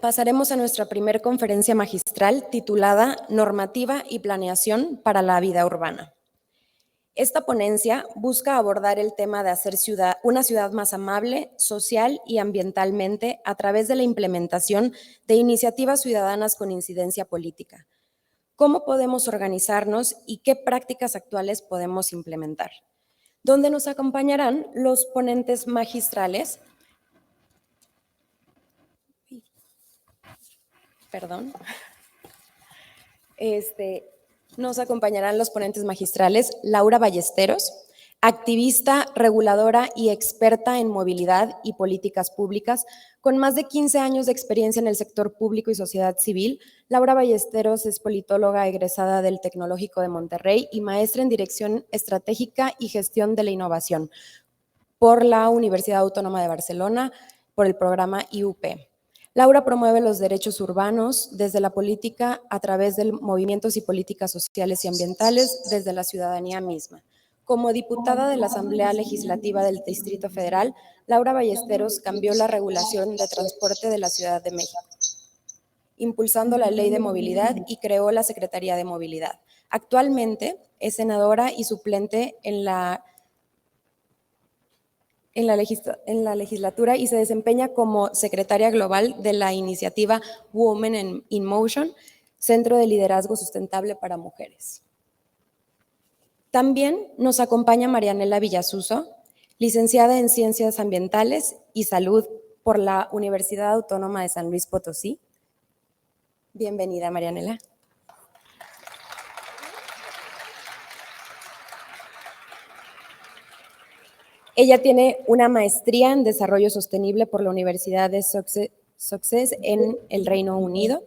pasaremos a nuestra primer conferencia magistral titulada Normativa y Planeación para la Vida Urbana. Esta ponencia busca abordar el tema de hacer una ciudad más amable, social y ambientalmente a través de la implementación de iniciativas ciudadanas con incidencia política. ¿Cómo podemos organizarnos y qué prácticas actuales podemos implementar? Donde nos acompañarán los ponentes magistrales. Nos acompañarán los ponentes magistrales Laura Ballesteros, activista, reguladora y experta en movilidad y políticas públicas, con más de 15 años de experiencia en el sector público y sociedad civil. Laura Ballesteros es politóloga egresada del Tecnológico de Monterrey y maestra en Dirección Estratégica y Gestión de la Innovación por la Universidad Autónoma de Barcelona, por el programa IUP. Laura promueve los derechos urbanos desde la política a través de movimientos y políticas sociales y ambientales desde la ciudadanía misma. Como diputada de la Asamblea Legislativa del Distrito Federal, Laura Ballesteros cambió la regulación de transporte de la Ciudad de México, impulsando la Ley de Movilidad y creó la Secretaría de Movilidad. Actualmente es senadora y suplente en la legislatura y se desempeña como secretaria global de la iniciativa Women in Motion, Centro de Liderazgo Sustentable para Mujeres. También nos acompaña Marianela Villasuso, licenciada en Ciencias Ambientales y Salud por la Universidad Autónoma de San Luis Potosí. Bienvenida, Marianela. Ella tiene una maestría en Desarrollo Sostenible por la Universidad de Sussex en el Reino Unido.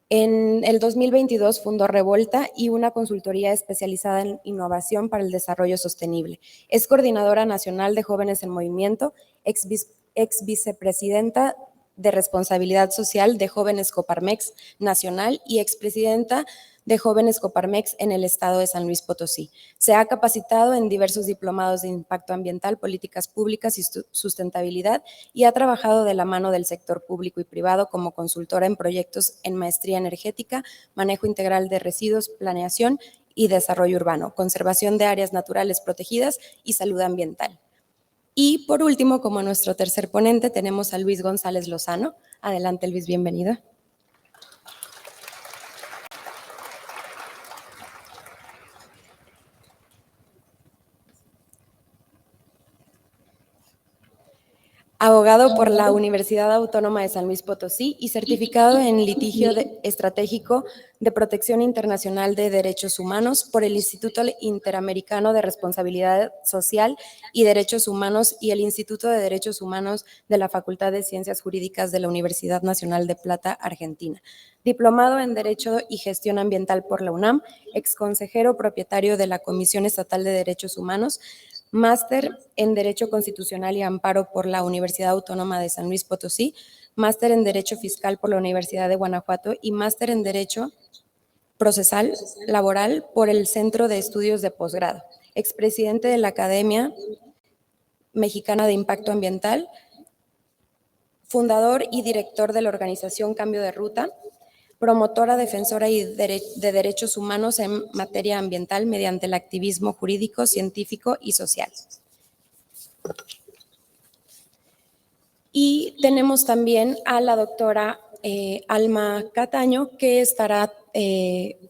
En el 2022 fundó Revolta y una consultoría especializada en innovación para el desarrollo sostenible. Es coordinadora nacional de Jóvenes en Movimiento, ex vicepresidenta de Responsabilidad Social de Jóvenes Coparmex Nacional y expresidenta de Jóvenes Coparmex en el estado de San Luis Potosí. Se ha capacitado en diversos diplomados de impacto ambiental, políticas públicas y sustentabilidad y ha trabajado de la mano del sector público y privado como consultora en proyectos en maestría energética, manejo integral de residuos, planeación y desarrollo urbano, conservación de áreas naturales protegidas y salud ambiental. Y por último, como nuestro tercer ponente, tenemos a Luis González Lozano. Adelante, Luis, bienvenido. Abogado por la Universidad Autónoma de San Luis Potosí y certificado en litigio estratégico de protección internacional de derechos humanos por el Instituto Interamericano de Responsabilidad Social y Derechos Humanos y el Instituto de Derechos Humanos de la Facultad de Ciencias Jurídicas de la Universidad Nacional de Plata, Argentina. Diplomado en Derecho y Gestión Ambiental por la UNAM, exconsejero propietario de la Comisión Estatal de Derechos Humanos, máster en Derecho Constitucional y Amparo por la Universidad Autónoma de San Luis Potosí, máster en Derecho Fiscal por la Universidad de Guanajuato y máster en Derecho Procesal Laboral por el Centro de Estudios de Posgrado. Expresidente de la Academia Mexicana de Impacto Ambiental, fundador y director de la organización Cambio de Ruta, promotora, defensora y de derechos humanos en materia ambiental mediante el activismo jurídico, científico y social. Y tenemos también a la doctora Alma Cataño, que estará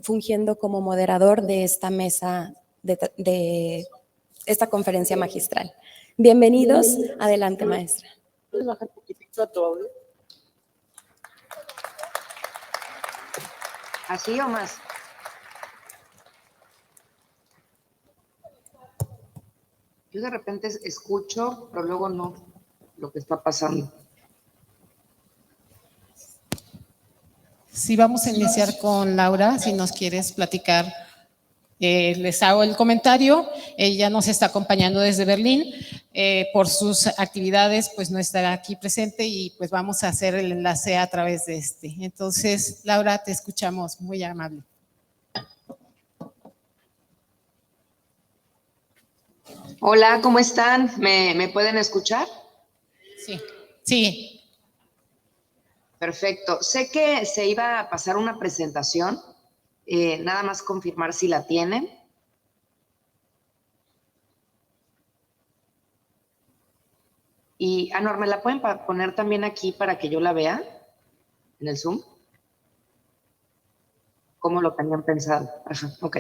fungiendo como moderador de esta mesa, de esta conferencia magistral. Bienvenidos. Adelante, maestra. ¿Puedes bajar un poquitito a tu audio? ¿Así o más? Yo de repente escucho, pero luego no lo que está pasando. Sí, vamos a iniciar con Laura, si nos quieres platicar. Les hago el comentario. Ella nos está acompañando desde Berlín. Por sus actividades, pues no estará aquí presente y pues vamos a hacer el enlace a través de este. Entonces, Laura, te escuchamos, muy amable. Hola, ¿cómo están? ¿Me pueden escuchar? Sí, sí. Perfecto. Sé que se iba a pasar una presentación, nada más confirmar si la tienen. Y, Anor, ¿me la pueden poner también aquí para que yo la vea en el Zoom? ¿Cómo lo tenían pensado? Ajá, ok.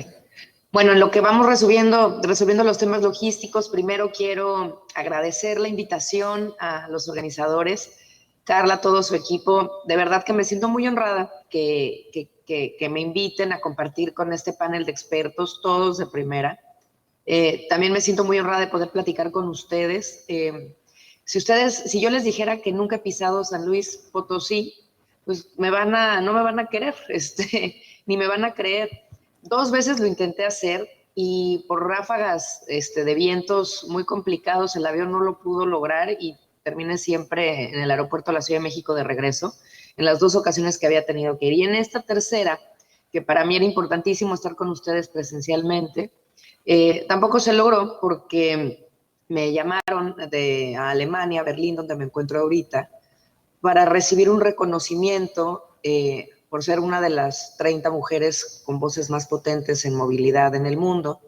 Bueno, en lo que vamos resolviendo los temas logísticos, primero quiero agradecer la invitación a los organizadores, Carla, todo su equipo. De verdad que me siento muy honrada que me inviten a compartir con este panel de expertos, todos de primera. También me siento muy honrada de poder platicar con ustedes. Si yo les dijera que nunca he pisado San Luis Potosí, pues no me van a querer, ni me van a creer. 2 veces lo intenté hacer y por ráfagas de vientos muy complicados el avión no lo pudo lograr y terminé siempre en el aeropuerto de la Ciudad de México de regreso, en las 2 ocasiones que había tenido que ir. Y en esta tercera, que para mí era importantísimo estar con ustedes presencialmente, tampoco se logró porque me llamaron a Alemania, Berlín, donde me encuentro ahorita, para recibir un reconocimiento por ser una de las 30 mujeres con voces más potentes en movilidad en el mundo.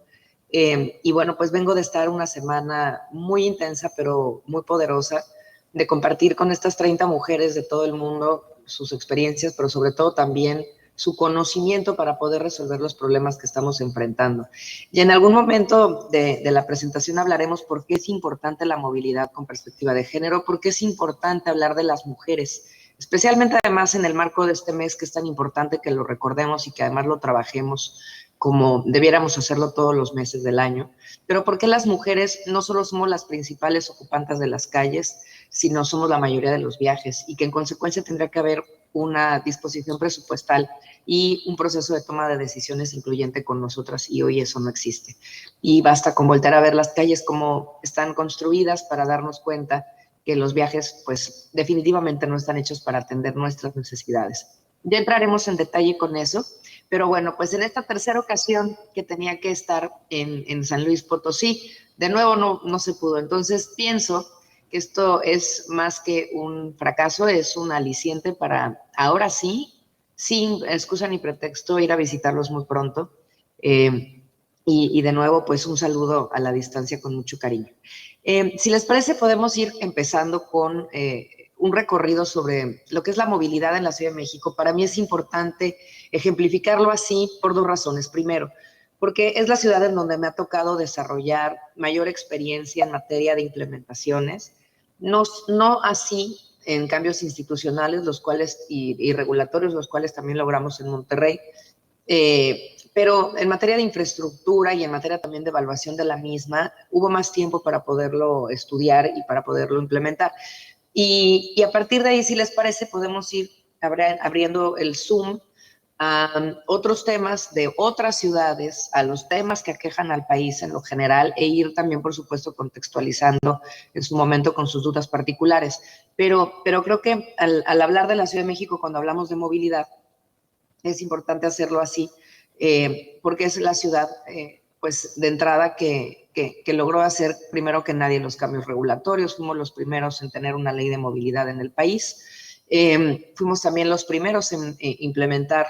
Y bueno, pues vengo de estar una semana muy intensa, pero muy poderosa, de compartir con estas 30 mujeres de todo el mundo sus experiencias, pero sobre todo también su conocimiento para poder resolver los problemas que estamos enfrentando. Y en algún momento de la presentación hablaremos por qué es importante la movilidad con perspectiva de género, por qué es importante hablar de las mujeres, especialmente además en el marco de este mes que es tan importante que lo recordemos y que además lo trabajemos como debiéramos hacerlo todos los meses del año, pero por qué las mujeres no solo somos las principales ocupantes de las calles, sino somos la mayoría de los viajes y que en consecuencia tendrá que haber una disposición presupuestal y un proceso de toma de decisiones incluyente con nosotras, y hoy eso no existe. Y basta con voltear a ver las calles como están construidas para darnos cuenta que los viajes pues definitivamente no están hechos para atender nuestras necesidades. Ya entraremos en detalle con eso, pero bueno, pues en esta tercera ocasión que tenía que estar en San Luis Potosí, de nuevo no se pudo. Entonces pienso que esto es más que un fracaso, es un aliciente para ahora sí, sin excusa ni pretexto, ir a visitarlos muy pronto. Y de nuevo, pues un saludo a la distancia con mucho cariño. Si les parece, podemos ir empezando con un recorrido sobre lo que es la movilidad en la Ciudad de México. Para mí es importante ejemplificarlo así por 2 razones. Primero, porque es la ciudad en donde me ha tocado desarrollar mayor experiencia en materia de implementaciones, no así en cambios institucionales, los cuales y regulatorios, los cuales también logramos en Monterrey, pero en materia de infraestructura y en materia también de evaluación de la misma, hubo más tiempo para poderlo estudiar y para poderlo implementar. Y a partir de ahí, si les parece, podemos ir abriendo el Zoom a otros temas de otras ciudades, a los temas que aquejan al país en lo general, e ir también, por supuesto, contextualizando en su momento con sus dudas particulares. Pero creo que al hablar de la Ciudad de México, cuando hablamos de movilidad, es importante hacerlo así, porque es la ciudad, pues de entrada, que logró hacer primero que nadie los cambios regulatorios. Fuimos los primeros en tener una ley de movilidad en el país. Fuimos también los primeros en implementar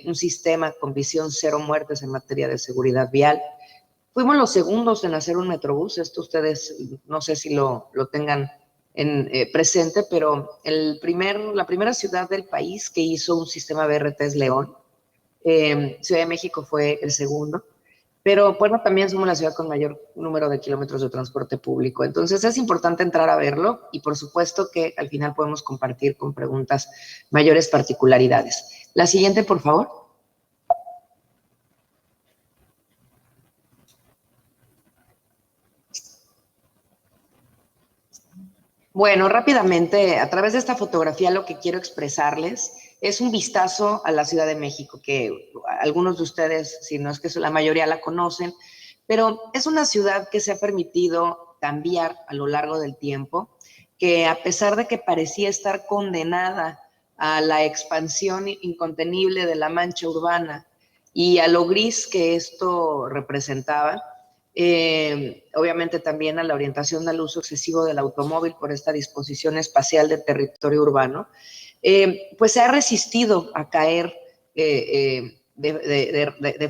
un sistema con visión 0 muertes en materia de seguridad vial. Fuimos los segundos en hacer un metrobús. Esto ustedes no sé si lo tengan presente, pero la primera ciudad del país que hizo un sistema BRT es León. Ciudad de México fue el segundo. Pero bueno, también somos la ciudad con mayor número de kilómetros de transporte público. Entonces es importante entrar a verlo y por supuesto que al final podemos compartir con preguntas mayores particularidades. La siguiente, por favor. Bueno, rápidamente, a través de esta fotografía lo que quiero expresarles es un vistazo a la Ciudad de México, que algunos de ustedes, si no es que la mayoría la conocen, pero es una ciudad que se ha permitido cambiar a lo largo del tiempo, que a pesar de que parecía estar condenada a la expansión incontenible de la mancha urbana y a lo gris que esto representaba, obviamente también a la orientación al uso excesivo del automóvil por esta disposición espacial del territorio urbano, pues se ha resistido a caer de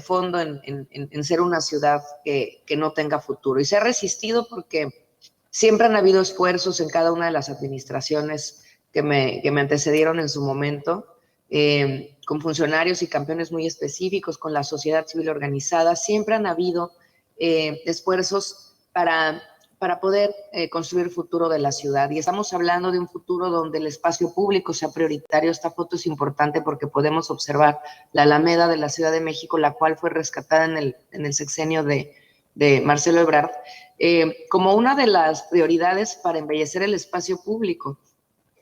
fondo en ser una ciudad que no tenga futuro. Y se ha resistido porque siempre han habido esfuerzos en cada una de las administraciones que me antecedieron en su momento, con funcionarios y campeones muy específicos, con la sociedad civil organizada. Siempre han habido esfuerzos para poder construir el futuro de la ciudad. Y estamos hablando de un futuro donde el espacio público sea prioritario. Esta foto es importante porque podemos observar la Alameda de la Ciudad de México, la cual fue rescatada en el sexenio de Marcelo Ebrard, como una de las prioridades para embellecer el espacio público.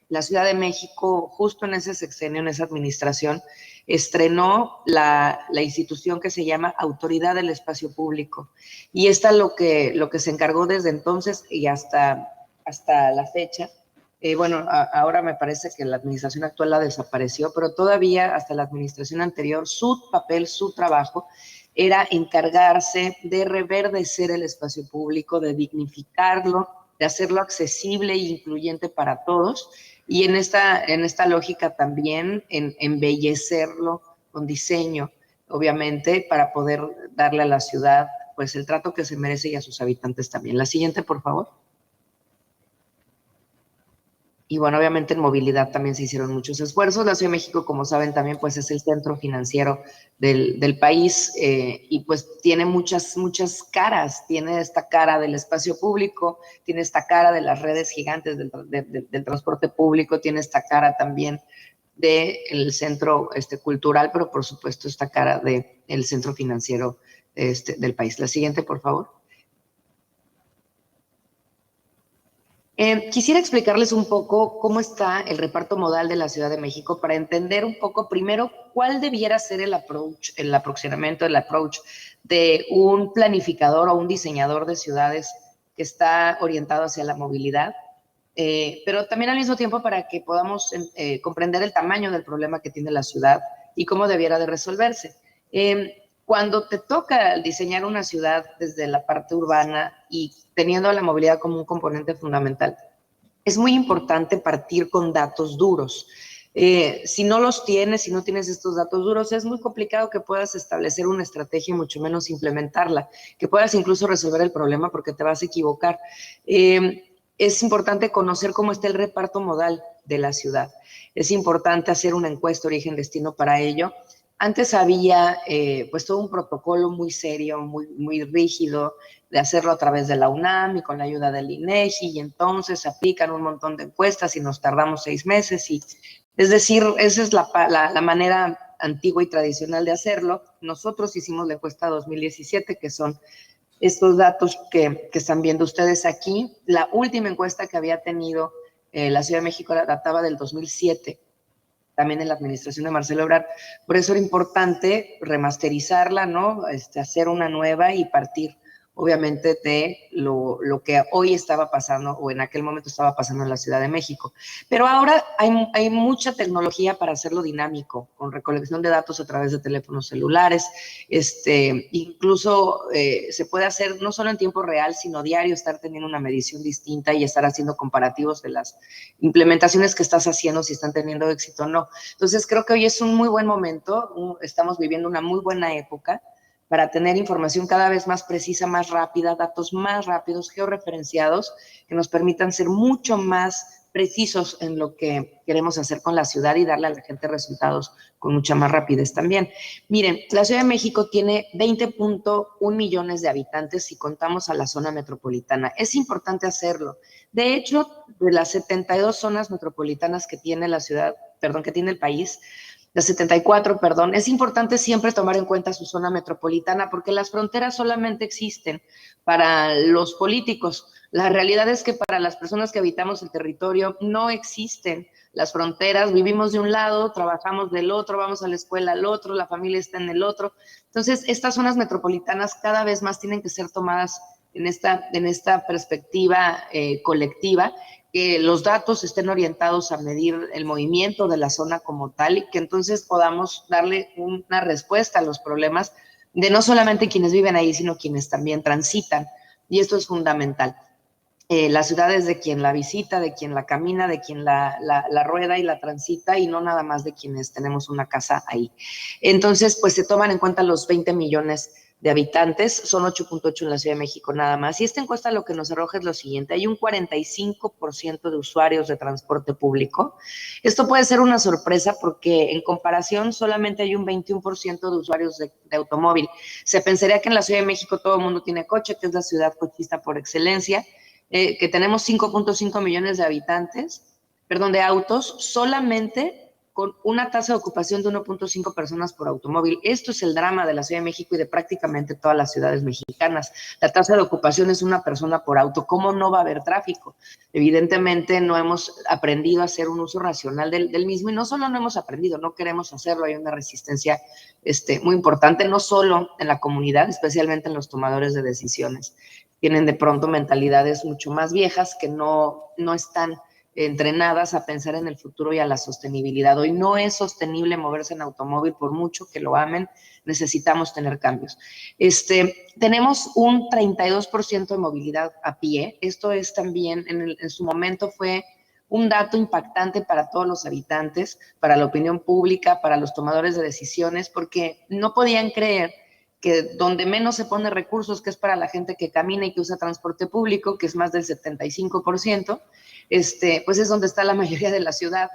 La Ciudad de México, justo en ese sexenio, en esa administración, estrenó la institución que se llama Autoridad del Espacio Público. Y esta lo que se encargó desde entonces y hasta la fecha. Bueno, ahora me parece que la administración actual la desapareció, pero todavía hasta la administración anterior, su papel, su trabajo, era encargarse de reverdecer el espacio público, de dignificarlo, de hacerlo accesible e incluyente para todos. Y en esta lógica también en embellecerlo con diseño, obviamente, para poder darle a la ciudad pues el trato que se merece y a sus habitantes también. La siguiente, por favor. Y bueno, obviamente en movilidad también se hicieron muchos esfuerzos. La Ciudad de México, como saben, también pues es el centro financiero del país y pues tiene muchas caras. Tiene esta cara del espacio público, tiene esta cara de las redes gigantes del transporte público, tiene esta cara también del centro cultural, pero por supuesto esta cara del centro financiero del país. La siguiente, por favor. Quisiera explicarles un poco cómo está el reparto modal de la Ciudad de México para entender un poco, primero, cuál debiera ser el approach de un planificador o un diseñador de ciudades que está orientado hacia la movilidad, pero también al mismo tiempo para que podamos comprender el tamaño del problema que tiene la ciudad y cómo debiera de resolverse. Cuando te toca diseñar una ciudad desde la parte urbana y teniendo la movilidad como un componente fundamental, es muy importante partir con datos duros. Si no los tienes, si no tienes estos datos duros, es muy complicado que puedas establecer una estrategia y mucho menos implementarla, que puedas incluso resolver el problema porque te vas a equivocar. Es importante conocer cómo está el reparto modal de la ciudad. Es importante hacer una encuesta origen-destino para ello. Antes había pues todo un protocolo muy serio, muy rígido, de hacerlo a través de la UNAM y con la ayuda del INEGI, y entonces se aplican un montón de encuestas y nos tardamos 6 meses. Y, es decir, esa es la manera antigua y tradicional de hacerlo. Nosotros hicimos la encuesta 2017, que son estos datos que están viendo ustedes aquí. La última encuesta que había tenido la Ciudad de México databa del 2007, también en la administración de Marcelo Ebrard. Por eso era importante remasterizarla, ¿no? Hacer una nueva y partir, obviamente, de lo que hoy estaba pasando o en aquel momento estaba pasando en la Ciudad de México. Pero ahora hay mucha tecnología para hacerlo dinámico, con recolección de datos a través de teléfonos celulares. Incluso se puede hacer no solo en tiempo real, sino diario, estar teniendo una medición distinta y estar haciendo comparativos de las implementaciones que estás haciendo, si están teniendo éxito o no. Entonces, creo que hoy es un muy buen momento, estamos viviendo una muy buena época para tener información cada vez más precisa, más rápida, datos más rápidos, georreferenciados, que nos permitan ser mucho más precisos en lo que queremos hacer con la ciudad y darle a la gente resultados con mucha más rapidez también. Miren, la Ciudad de México tiene 20.1 millones de habitantes si contamos a la zona metropolitana. Es importante hacerlo. De hecho, de las 72 zonas metropolitanas que tiene que tiene el país, las 74, perdón, es importante siempre tomar en cuenta su zona metropolitana porque las fronteras solamente existen para los políticos. La realidad es que para las personas que habitamos el territorio no existen las fronteras, vivimos de un lado, trabajamos del otro, vamos a la escuela al otro, la familia está en el otro. Entonces, estas zonas metropolitanas cada vez más tienen que ser tomadas en esta perspectiva colectiva, que los datos estén orientados a medir el movimiento de la zona como tal y que entonces podamos darle una respuesta a los problemas de no solamente quienes viven ahí, sino quienes también transitan. Y esto es fundamental. La ciudad es de quien la visita, de quien la camina, de quien la rueda y la transita, y no nada más de quienes tenemos una casa ahí. Entonces, pues se toman en cuenta los 20 millones de habitantes, son 8.8 en la Ciudad de México nada más. Y esta encuesta lo que nos arroja es lo siguiente: hay un 45% de usuarios de transporte público. Esto puede ser una sorpresa porque en comparación solamente hay un 21% de usuarios de automóvil. Se pensaría que en la Ciudad de México todo el mundo tiene coche, que es la ciudad cochista por excelencia, que tenemos 5.5 millones de habitantes, de autos, solamente con una tasa de ocupación de 1.5 personas por automóvil. Esto es el drama de la Ciudad de México y de prácticamente todas las ciudades mexicanas. La tasa de ocupación es una persona por auto. ¿Cómo no va a haber tráfico? Evidentemente no hemos aprendido a hacer un uso racional del mismo, y no solo no hemos aprendido, no queremos hacerlo. Hay una resistencia muy importante, no solo en la comunidad, especialmente en los tomadores de decisiones. Tienen de pronto mentalidades mucho más viejas que no están entrenadas a pensar en el futuro y a la sostenibilidad. Hoy no es sostenible moverse en automóvil, por mucho que lo amen, necesitamos tener cambios. Tenemos un 32% de movilidad a pie. Esto es también, en su momento fue un dato impactante para todos los habitantes, para la opinión pública, para los tomadores de decisiones, porque no podían creer que donde menos se pone recursos, que es para la gente que camina y que usa transporte público, que es más del 75%, pues es donde está la mayoría de la ciudad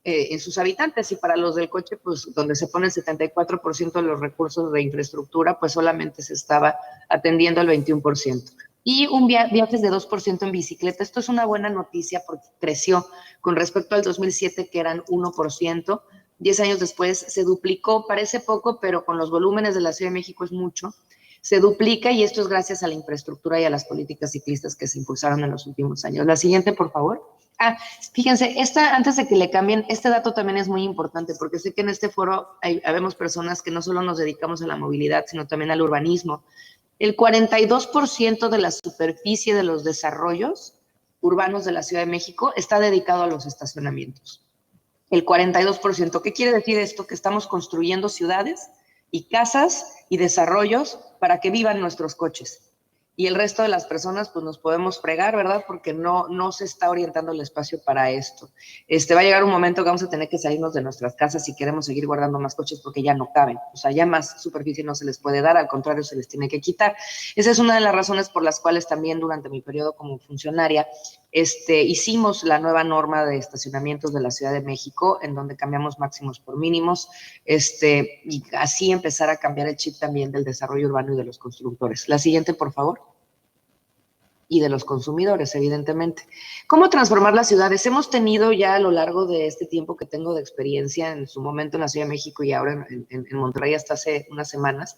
en sus habitantes, y para los del coche, pues donde se pone el 74% de los recursos de infraestructura, pues solamente se estaba atendiendo el 21%. Y un viajes de 2% en bicicleta. Esto es una buena noticia porque creció con respecto al 2007, que eran 1%. 10 años después se duplicó, parece poco, pero con los volúmenes de la Ciudad de México es mucho. Se duplica, y esto es gracias a la infraestructura y a las políticas ciclistas que se impulsaron en los últimos años. La siguiente, por favor. Fíjense, antes de que le cambien, este dato también es muy importante, porque sé que en este foro habemos personas que no solo nos dedicamos a la movilidad, sino también al urbanismo. El 42% de la superficie de los desarrollos urbanos de la Ciudad de México está dedicado a los estacionamientos. El 42%. ¿Qué quiere decir esto? Que estamos construyendo ciudades y casas y desarrollos para que vivan nuestros coches. Y el resto de las personas, pues nos podemos fregar, ¿verdad? Porque no se está orientando el espacio para esto. Va a llegar un momento que vamos a tener que salirnos de nuestras casas si queremos seguir guardando más coches, porque ya no caben. O sea, ya más superficie no se les puede dar, al contrario, se les tiene que quitar. Esa es una de las razones por las cuales también durante mi periodo como funcionaria hicimos la nueva norma de estacionamientos de la Ciudad de México, en donde cambiamos máximos por mínimos, y así empezar a cambiar el chip también del desarrollo urbano y de los constructores. La siguiente, por favor. Y de los consumidores, evidentemente. ¿Cómo transformar las ciudades? Hemos tenido ya a lo largo de este tiempo que tengo de experiencia, en su momento en la Ciudad de México y ahora en Monterrey hasta hace unas semanas,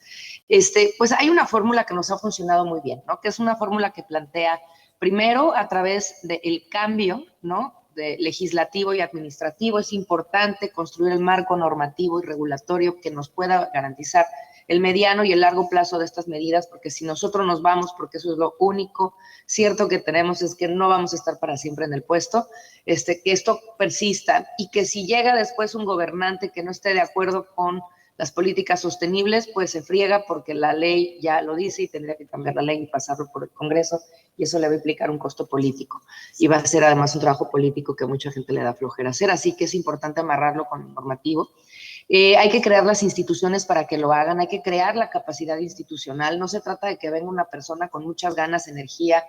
pues hay una fórmula que nos ha funcionado muy bien, ¿no? Que es una fórmula que plantea, primero, a través del cambio, ¿no?, de legislativo y administrativo. Es importante construir el marco normativo y regulatorio que nos pueda garantizar el mediano y el largo plazo de estas medidas, porque si nosotros nos vamos, porque eso es lo único cierto que tenemos, es que no vamos a estar para siempre en el puesto, que esto persista, y que si llega después un gobernante que no esté de acuerdo con las políticas sostenibles, pues se friega, porque la ley ya lo dice y tendría que cambiar la ley y pasarlo por el Congreso, y eso le va a implicar un costo político, y va a ser además un trabajo político que a mucha gente le da flojera hacer, así que es importante amarrarlo con el normativo. Hay que crear las instituciones para que lo hagan, hay que crear la capacidad institucional. No se trata de que venga una persona con muchas ganas, energía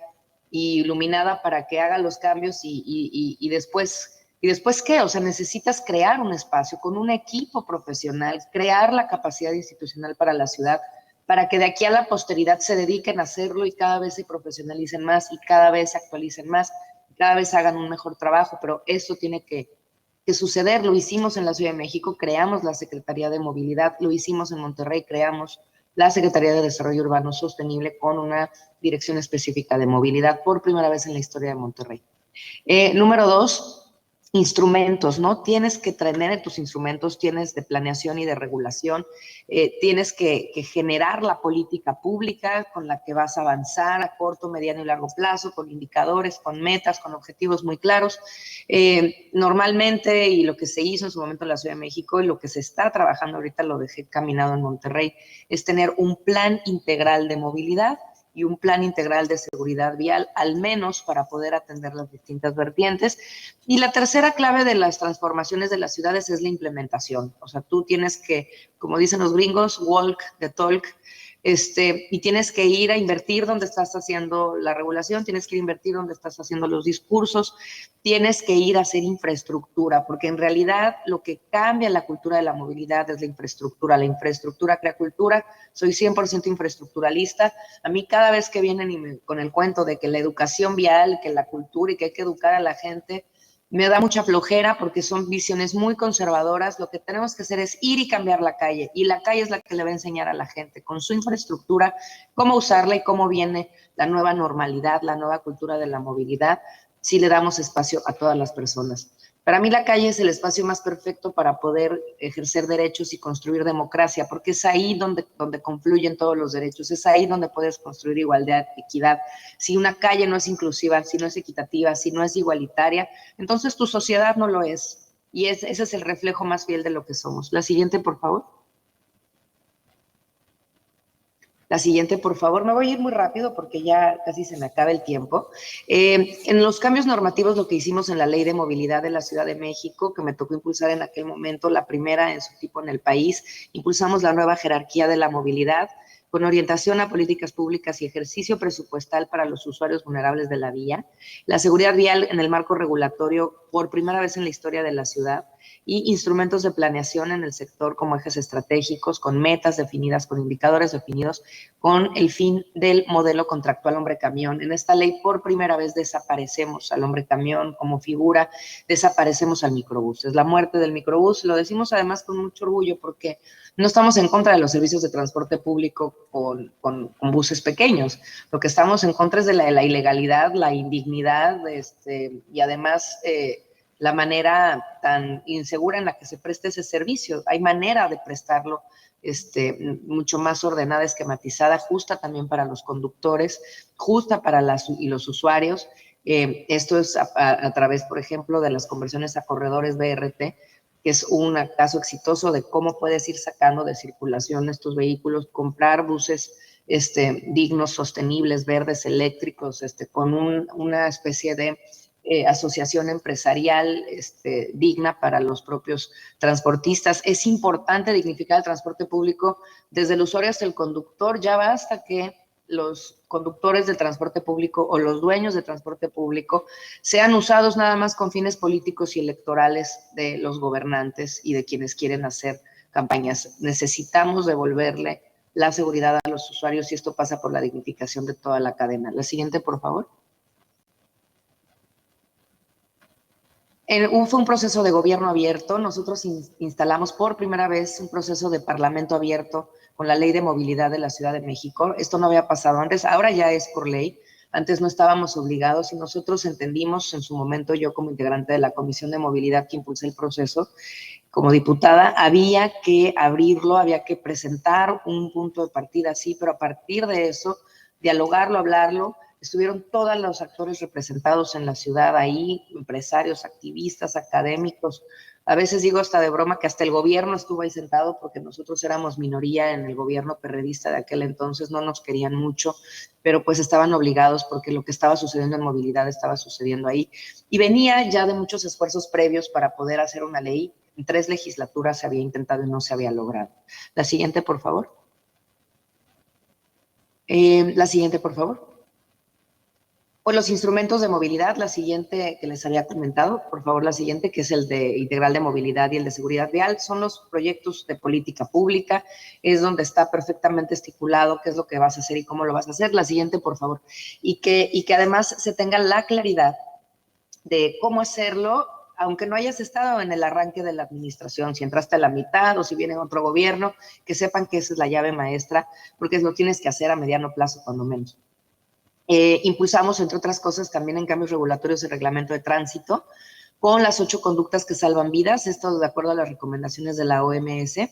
y iluminada para que haga los cambios y después ¿qué? O sea, necesitas crear un espacio con un equipo profesional, crear la capacidad institucional para la ciudad, para que de aquí a la posteridad se dediquen a hacerlo y cada vez se profesionalicen más y cada vez se actualicen más y cada vez hagan un mejor trabajo, pero eso tiene que suceder. Lo hicimos en la Ciudad de México, creamos la Secretaría de Movilidad, lo hicimos en Monterrey, creamos la Secretaría de Desarrollo Urbano Sostenible con una dirección específica de movilidad por primera vez en la historia de Monterrey. Número 2, instrumentos, ¿no? Tienes que tener tus instrumentos, tienes de planeación y de regulación, tienes que generar la política pública con la que vas a avanzar a corto, mediano y largo plazo, con indicadores, con metas, con objetivos muy claros. Normalmente, y lo que se hizo en su momento en la Ciudad de México y lo que se está trabajando ahorita, lo dejé caminado en Monterrey, es tener un plan integral de movilidad y un plan integral de seguridad vial, al menos para poder atender las distintas vertientes. Y la tercera clave de las transformaciones de las ciudades es la implementación. O sea, tú tienes que, como dicen los gringos, walk the talk, y tienes que ir a invertir donde estás haciendo la regulación, tienes que ir a invertir donde estás haciendo los discursos, tienes que ir a hacer infraestructura, porque en realidad lo que cambia la cultura de la movilidad es la infraestructura crea cultura, soy 100% infraestructuralista, a mí cada vez que vienen con el cuento de que la educación vial, que la cultura y que hay que educar a la gente, me da mucha flojera porque son visiones muy conservadoras. Lo que tenemos que hacer es ir y cambiar la calle, y la calle es la que le va a enseñar a la gente con su infraestructura cómo usarla y cómo viene la nueva normalidad, la nueva cultura de la movilidad, si le damos espacio a todas las personas. Para mí la calle es el espacio más perfecto para poder ejercer derechos y construir democracia, porque es ahí donde confluyen todos los derechos, es ahí donde puedes construir igualdad, equidad. Si una calle no es inclusiva, si no es equitativa, si no es igualitaria, entonces tu sociedad no lo es. Y ese es el reflejo más fiel de lo que somos. La siguiente, por favor. La siguiente, por favor. Me voy a ir muy rápido porque ya casi se me acaba el tiempo. En los cambios normativos, lo que hicimos en la Ley de Movilidad de la Ciudad de México, que me tocó impulsar en aquel momento, la primera en su tipo en el país, impulsamos la nueva jerarquía de la movilidad con orientación a políticas públicas y ejercicio presupuestal para los usuarios vulnerables de la vía, la seguridad vial en el marco regulatorio por primera vez en la historia de la ciudad, y instrumentos de planeación en el sector como ejes estratégicos, con metas definidas, con indicadores definidos, con el fin del modelo contractual hombre-camión. En esta ley por primera vez desaparecemos al hombre-camión como figura, desaparecemos al microbús. Es la muerte del microbús, lo decimos además con mucho orgullo porque no estamos en contra de los servicios de transporte público con buses pequeños. Lo que estamos en contra es de la ilegalidad, la indignidad, y además la manera tan insegura en la que se presta ese servicio. Hay manera de prestarlo mucho más ordenada, esquematizada, justa también para los conductores, justa para los usuarios. Esto es a través, por ejemplo, de las conversiones a corredores BRT, que es un caso exitoso de cómo puedes ir sacando de circulación estos vehículos, comprar buses dignos, sostenibles, verdes, eléctricos, con una especie de asociación empresarial digna para los propios transportistas. Es importante dignificar el transporte público desde el usuario hasta el conductor. Ya basta que los conductores del transporte público o los dueños del transporte público sean usados nada más con fines políticos y electorales de los gobernantes y de quienes quieren hacer campañas. Necesitamos devolverle la seguridad a los usuarios y esto pasa por la dignificación de toda la cadena. La siguiente, por favor. Fue un proceso de gobierno abierto. Nosotros instalamos por primera vez un proceso de parlamento abierto con la Ley de Movilidad de la Ciudad de México. Esto no había pasado antes, ahora ya es por ley. Antes no estábamos obligados y nosotros entendimos en su momento, yo como integrante de la Comisión de Movilidad que impulsé el proceso, como diputada, había que abrirlo, había que presentar un punto de partida, sí, pero a partir de eso, dialogarlo, hablarlo. Estuvieron todos los actores representados en la ciudad ahí, empresarios, activistas, académicos. A veces digo hasta de broma que hasta el gobierno estuvo ahí sentado porque nosotros éramos minoría en el gobierno perredista de aquel entonces, no nos querían mucho, pero pues estaban obligados porque lo que estaba sucediendo en movilidad estaba sucediendo ahí. Y venía ya de muchos esfuerzos previos para poder hacer una ley. En 3 legislaturas se había intentado y no se había logrado. La siguiente, por favor. La siguiente, por favor. Pues los instrumentos de movilidad, la siguiente que les había comentado, por favor, la siguiente, que es el de integral de movilidad y el de seguridad vial, son los proyectos de política pública, es donde está perfectamente estipulado qué es lo que vas a hacer y cómo lo vas a hacer. La siguiente, por favor. Y que además se tenga la claridad de cómo hacerlo, aunque no hayas estado en el arranque de la administración, si entraste a la mitad o si viene otro gobierno, que sepan que esa es la llave maestra, porque lo tienes que hacer a mediano plazo, cuando menos. Impulsamos, entre otras cosas, también en cambios regulatorios el reglamento de tránsito con las 8 conductas que salvan vidas. Esto de acuerdo a las recomendaciones de la OMS.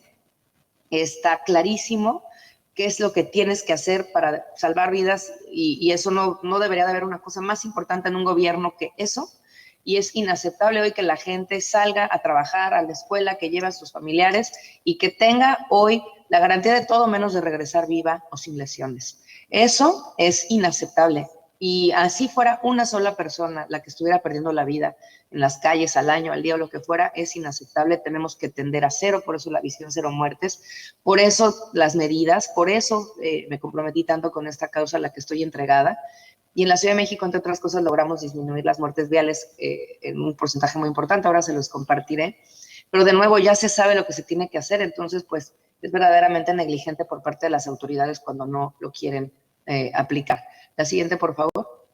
Está clarísimo qué es lo que tienes que hacer para salvar vidas y eso no debería de haber una cosa más importante en un gobierno que eso. Y es inaceptable hoy que la gente salga a trabajar, a la escuela, que lleve a sus familiares y que tenga hoy la garantía de todo menos de regresar viva o sin lesiones. Eso es inaceptable. Y así fuera una sola persona la que estuviera perdiendo la vida en las calles al año, al día o lo que fuera, es inaceptable. Tenemos que tender a cero, por eso la visión cero muertes, por eso las medidas, por eso me comprometí tanto con esta causa a la que estoy entregada. Y en la Ciudad de México, entre otras cosas, logramos disminuir las muertes viales en un porcentaje muy importante. Ahora se los compartiré. Pero de nuevo, ya se sabe lo que se tiene que hacer, entonces, pues, es verdaderamente negligente por parte de las autoridades cuando no lo quieren aplicar. La siguiente, por favor.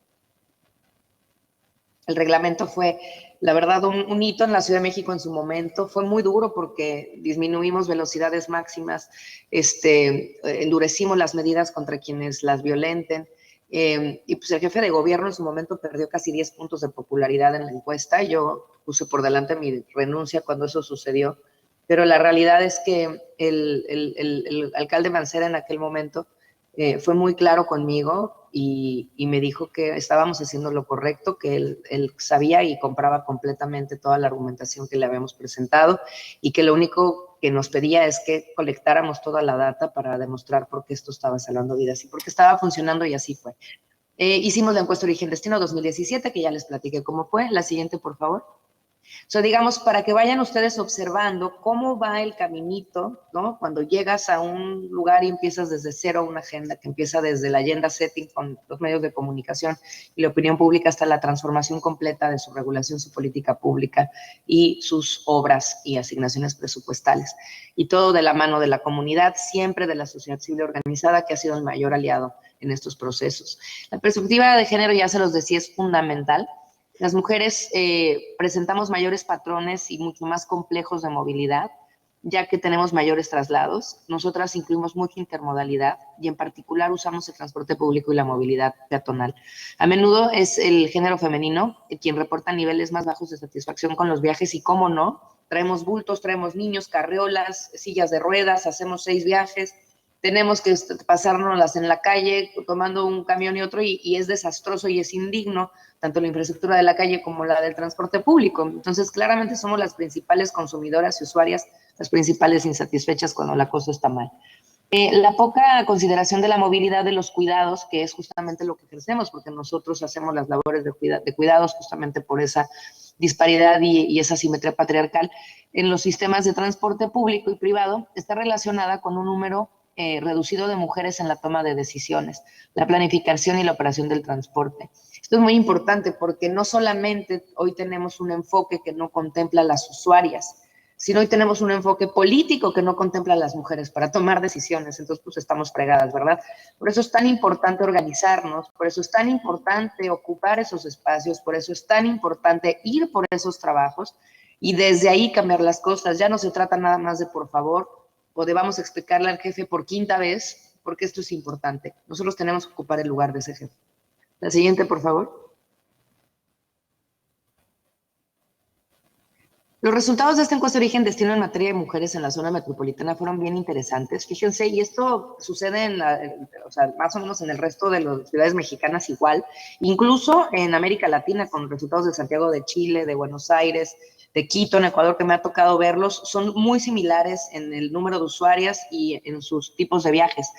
El reglamento fue, la verdad, un hito en la Ciudad de México en su momento. Fue muy duro porque disminuimos velocidades máximas, endurecimos las medidas contra quienes las violenten. Y pues el jefe de gobierno en su momento perdió casi 10 puntos de popularidad en la encuesta. Yo puse por delante mi renuncia cuando eso sucedió. Pero la realidad es que el alcalde Mancera en aquel momento fue muy claro conmigo y me dijo que estábamos haciendo lo correcto, que él sabía y compraba completamente toda la argumentación que le habíamos presentado y que lo único que nos pedía es que colectáramos toda la data para demostrar por qué esto estaba salvando vidas y por qué estaba funcionando, y así fue. Hicimos la encuesta Origen-Destino 2017, que ya les platiqué cómo fue. La siguiente, por favor. O sea, digamos, para que vayan ustedes observando cómo va el caminito, ¿no? Cuando llegas a un lugar y empiezas desde cero una agenda, que empieza desde la agenda setting con los medios de comunicación y la opinión pública hasta la transformación completa de su regulación, su política pública y sus obras y asignaciones presupuestales. Y todo de la mano de la comunidad, siempre de la sociedad civil organizada, que ha sido el mayor aliado en estos procesos. La perspectiva de género, ya se los decía, es fundamental. Las mujeres presentamos mayores patrones y mucho más complejos de movilidad, ya que tenemos mayores traslados. Nosotras incluimos mucha intermodalidad y en particular usamos el transporte público y la movilidad peatonal. A menudo es el género femenino quien reporta niveles más bajos de satisfacción con los viajes y, cómo no, traemos bultos, traemos niños, carriolas, sillas de ruedas, hacemos 6 viajes, tenemos que pasárnoslas en la calle tomando un camión y otro y es desastroso y es indigno tanto la infraestructura de la calle como la del transporte público. Entonces, claramente somos las principales consumidoras y usuarias, las principales insatisfechas cuando la cosa está mal. La poca consideración de la movilidad de los cuidados, que es justamente lo que ejercemos, porque nosotros hacemos las labores de cuidados justamente por esa disparidad y esa simetría patriarcal en los sistemas de transporte público y privado, está relacionada con un número reducido de mujeres en la toma de decisiones, la planificación y la operación del transporte. Esto es muy importante porque no solamente hoy tenemos un enfoque que no contempla a las usuarias, sino hoy tenemos un enfoque político que no contempla a las mujeres para tomar decisiones. Entonces, pues estamos fregadas, ¿verdad? Por eso es tan importante organizarnos, por eso es tan importante ocupar esos espacios, por eso es tan importante ir por esos trabajos y desde ahí cambiar las cosas. Ya no se trata nada más de por favor o de vamos a explicarle al jefe por 5ª vez, porque esto es importante. Nosotros tenemos que ocupar el lugar de ese jefe. La siguiente, por favor. Los resultados de esta encuesta de Origen-Destino en materia de mujeres en la zona metropolitana fueron bien interesantes. Fíjense, y esto sucede más o menos en el resto de las ciudades mexicanas igual, incluso en América Latina, con resultados de Santiago de Chile, de Buenos Aires, de Quito, en Ecuador, que me ha tocado verlos, son muy similares en el número de usuarias y en sus tipos de viajes.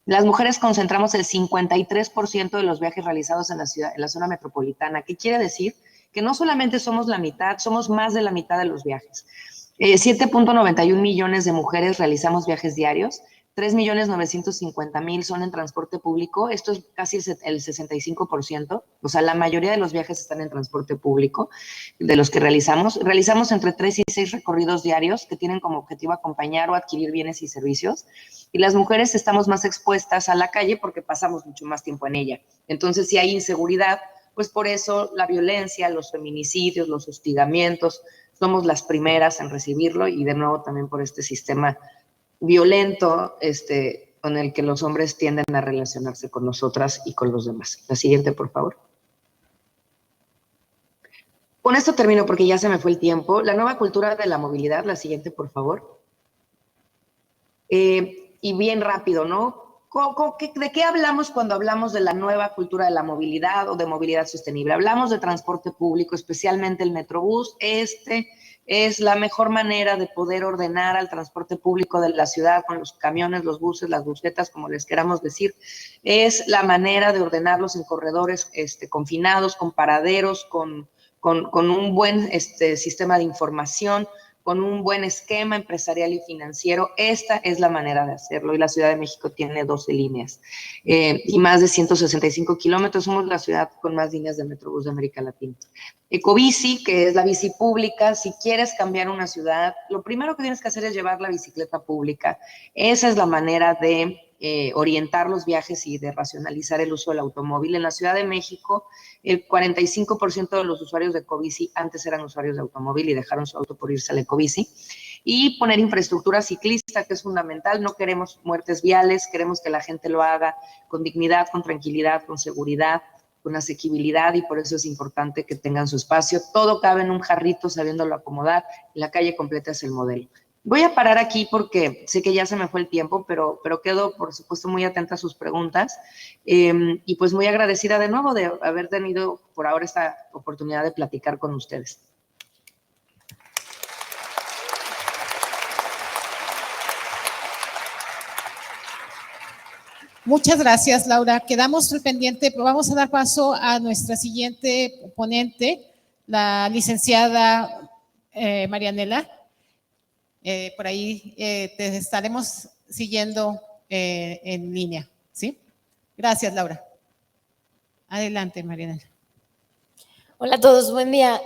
Las mujeres concentramos el 53% de los viajes realizados en la zona metropolitana. ¿Qué quiere decir? Que no solamente somos la mitad, somos más de la mitad de los viajes. 7.91 millones de mujeres realizamos viajes diarios, 3.950.000 son en transporte público, esto es casi el 65%, o sea, la mayoría de los viajes están en transporte público, de los que realizamos. Realizamos entre 3 y 6 recorridos diarios que tienen como objetivo acompañar o adquirir bienes y servicios, y las mujeres estamos más expuestas a la calle porque pasamos mucho más tiempo en ella. Entonces, si hay inseguridad, pues por eso la violencia, los feminicidios, los hostigamientos, somos las primeras en recibirlo y de nuevo también por este sistema violento con el que los hombres tienden a relacionarse con nosotras y con los demás. La siguiente, por favor. Con esto termino porque ya se me fue el tiempo. La nueva cultura de la movilidad, la siguiente, por favor. Y bien rápido, ¿no? ¿De qué hablamos cuando hablamos de la nueva cultura de la movilidad o de movilidad sostenible? Hablamos de transporte público, especialmente el Metrobús, es la mejor manera de poder ordenar al transporte público de la ciudad con los camiones, los buses, las busetas, como les queramos decir. Es la manera de ordenarlos en corredores confinados, con paraderos, con un buen sistema de información, con un buen esquema empresarial y financiero. Esta es la manera de hacerlo, y la Ciudad de México tiene 12 líneas y más de 165 kilómetros. Somos la ciudad con más líneas de Metrobús de América Latina. Ecobici, que es la bici pública. Si quieres cambiar una ciudad, lo primero que tienes que hacer es llevar la bicicleta pública. Esa es la manera de orientar los viajes y de racionalizar el uso del automóvil. En la Ciudad de México, el 45% de los usuarios de Ecobici antes eran usuarios de automóvil y dejaron su auto por irse al Ecobici. Y poner infraestructura ciclista, que es fundamental. No queremos muertes viales, queremos que la gente lo haga con dignidad, con tranquilidad, con seguridad, con asequibilidad, y por eso es importante que tengan su espacio. Todo cabe en un jarrito sabiéndolo acomodar, y la calle completa es el modelo. Voy a parar aquí porque sé que ya se me fue el tiempo, pero quedo, por supuesto, muy atenta a sus preguntas y pues muy agradecida de nuevo de haber tenido por ahora esta oportunidad de platicar con ustedes. Muchas gracias, Laura. Quedamos al pendiente. Vamos a dar paso a nuestra siguiente ponente, la licenciada Marianela. Por ahí te estaremos siguiendo en línea, ¿sí? Gracias, Laura. Adelante, Marianela. Hola a todos, buen día.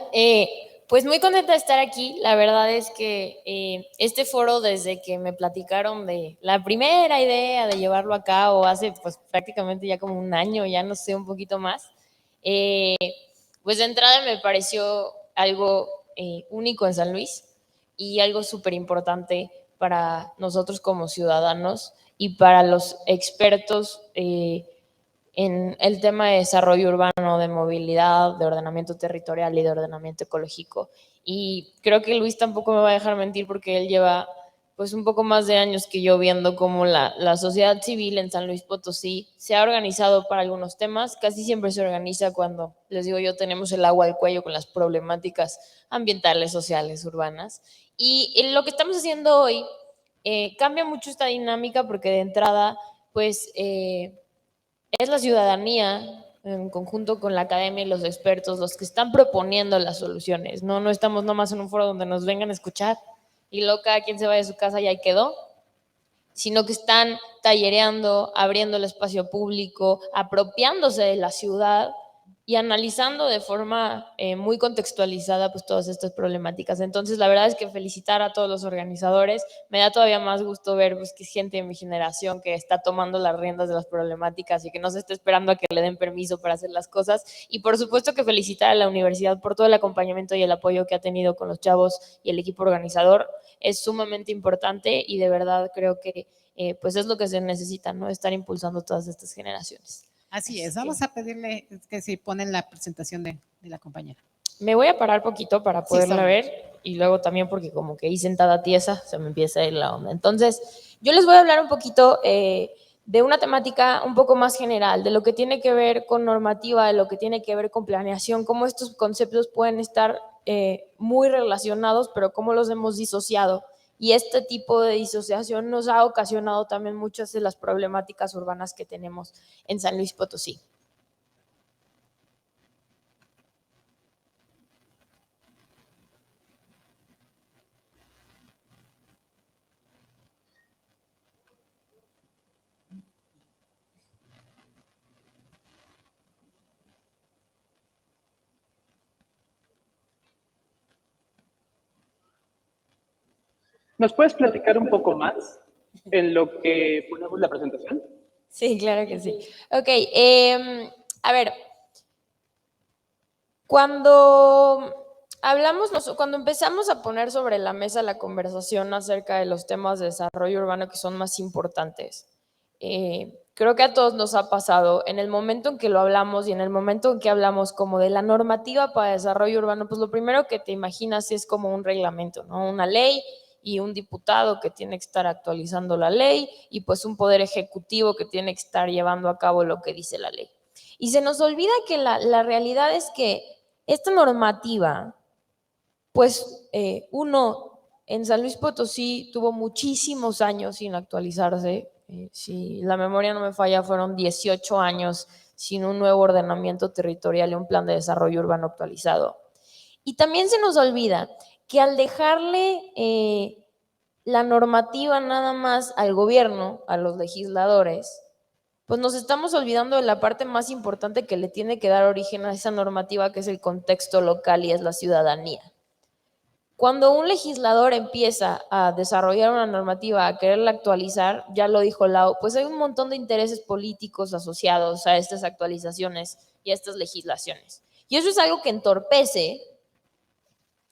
Pues muy contenta de estar aquí. La verdad es que este foro, desde que me platicaron de la primera idea de llevarlo a cabo hace pues prácticamente ya como un año, ya no sé, un poquito más, pues de entrada me pareció algo único en San Luis y algo súper importante para nosotros como ciudadanos y para los expertos en el tema de desarrollo urbano, de movilidad, de ordenamiento territorial y de ordenamiento ecológico. Y creo que Luis tampoco me va a dejar mentir, porque él lleva pues un poco más de años que yo viendo cómo la sociedad civil en San Luis Potosí se ha organizado para algunos temas. Casi siempre se organiza cuando, les digo yo, tenemos el agua al cuello con las problemáticas ambientales, sociales, urbanas. Y lo que estamos haciendo hoy cambia mucho esta dinámica, porque de entrada pues es la ciudadanía en conjunto con la academia y los expertos los que están proponiendo las soluciones. No estamos nomás en un foro donde nos vengan a escuchar y luego cada quien se vaya a su casa y ahí quedó, sino que están tallereando, abriendo el espacio público, apropiándose de la ciudad y analizando de forma muy contextualizada pues todas estas problemáticas. Entonces la verdad es que felicitar a todos los organizadores. Me da todavía más gusto ver pues que es gente de mi generación que está tomando las riendas de las problemáticas y que no se está esperando a que le den permiso para hacer las cosas. Y por supuesto que felicitar a la universidad por todo el acompañamiento y el apoyo que ha tenido con los chavos y el equipo organizador. Es sumamente importante y de verdad creo que pues es lo que se necesita, ¿no? Estar impulsando todas estas generaciones. Así es, vamos a pedirle que si ponen la presentación de la compañera. Me voy a parar poquito para poderla ver, y luego también porque como que ahí sentada tiesa se me empieza a ir la onda. Entonces, yo les voy a hablar un poquito de una temática un poco más general, de lo que tiene que ver con normativa, de lo que tiene que ver con planeación, cómo estos conceptos pueden estar muy relacionados, pero cómo los hemos disociado. Y este tipo de disociación nos ha ocasionado también muchas de las problemáticas urbanas que tenemos en San Luis Potosí. ¿Nos puedes platicar un poco más en lo que ponemos la presentación? Sí, claro que sí. Ok, a ver, cuando empezamos a poner sobre la mesa la conversación acerca de los temas de desarrollo urbano que son más importantes, creo que a todos nos ha pasado, en el momento en que lo hablamos y en el momento en que hablamos como de la normativa para desarrollo urbano, pues lo primero que te imaginas es como un reglamento, ¿no? Una ley y un diputado que tiene que estar actualizando la ley y pues un poder ejecutivo que tiene que estar llevando a cabo lo que dice la ley. Y se nos olvida que la realidad es que esta normativa Pues uno, en San Luis Potosí tuvo muchísimos años sin actualizarse. Si la memoria no me falla, fueron 18 años sin un nuevo ordenamiento territorial y un plan de desarrollo urbano actualizado. Y también se nos olvida que al dejarle la normativa nada más al gobierno, a los legisladores, pues nos estamos olvidando de la parte más importante que le tiene que dar origen a esa normativa, que es el contexto local y es la ciudadanía. Cuando un legislador empieza a desarrollar una normativa, a quererla actualizar, ya lo dijo Lau, pues hay un montón de intereses políticos asociados a estas actualizaciones y a estas legislaciones. Y eso es algo que entorpece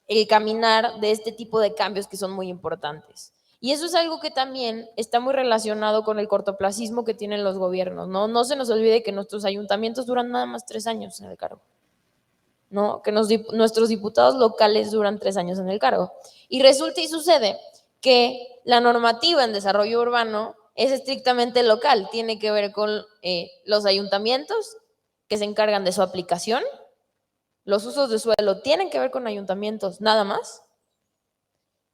el caminar de este tipo de cambios que son muy importantes. Y eso es algo que también está muy relacionado con el cortoplacismo que tienen los gobiernos, ¿no? No se nos olvide que nuestros ayuntamientos duran nada más 3 años en el cargo, ¿no? Que nuestros diputados locales duran 3 años en el cargo. Y resulta y sucede que la normativa en desarrollo urbano es estrictamente local, tiene que ver con los ayuntamientos que se encargan de su aplicación. Los usos de suelo tienen que ver con ayuntamientos, nada más.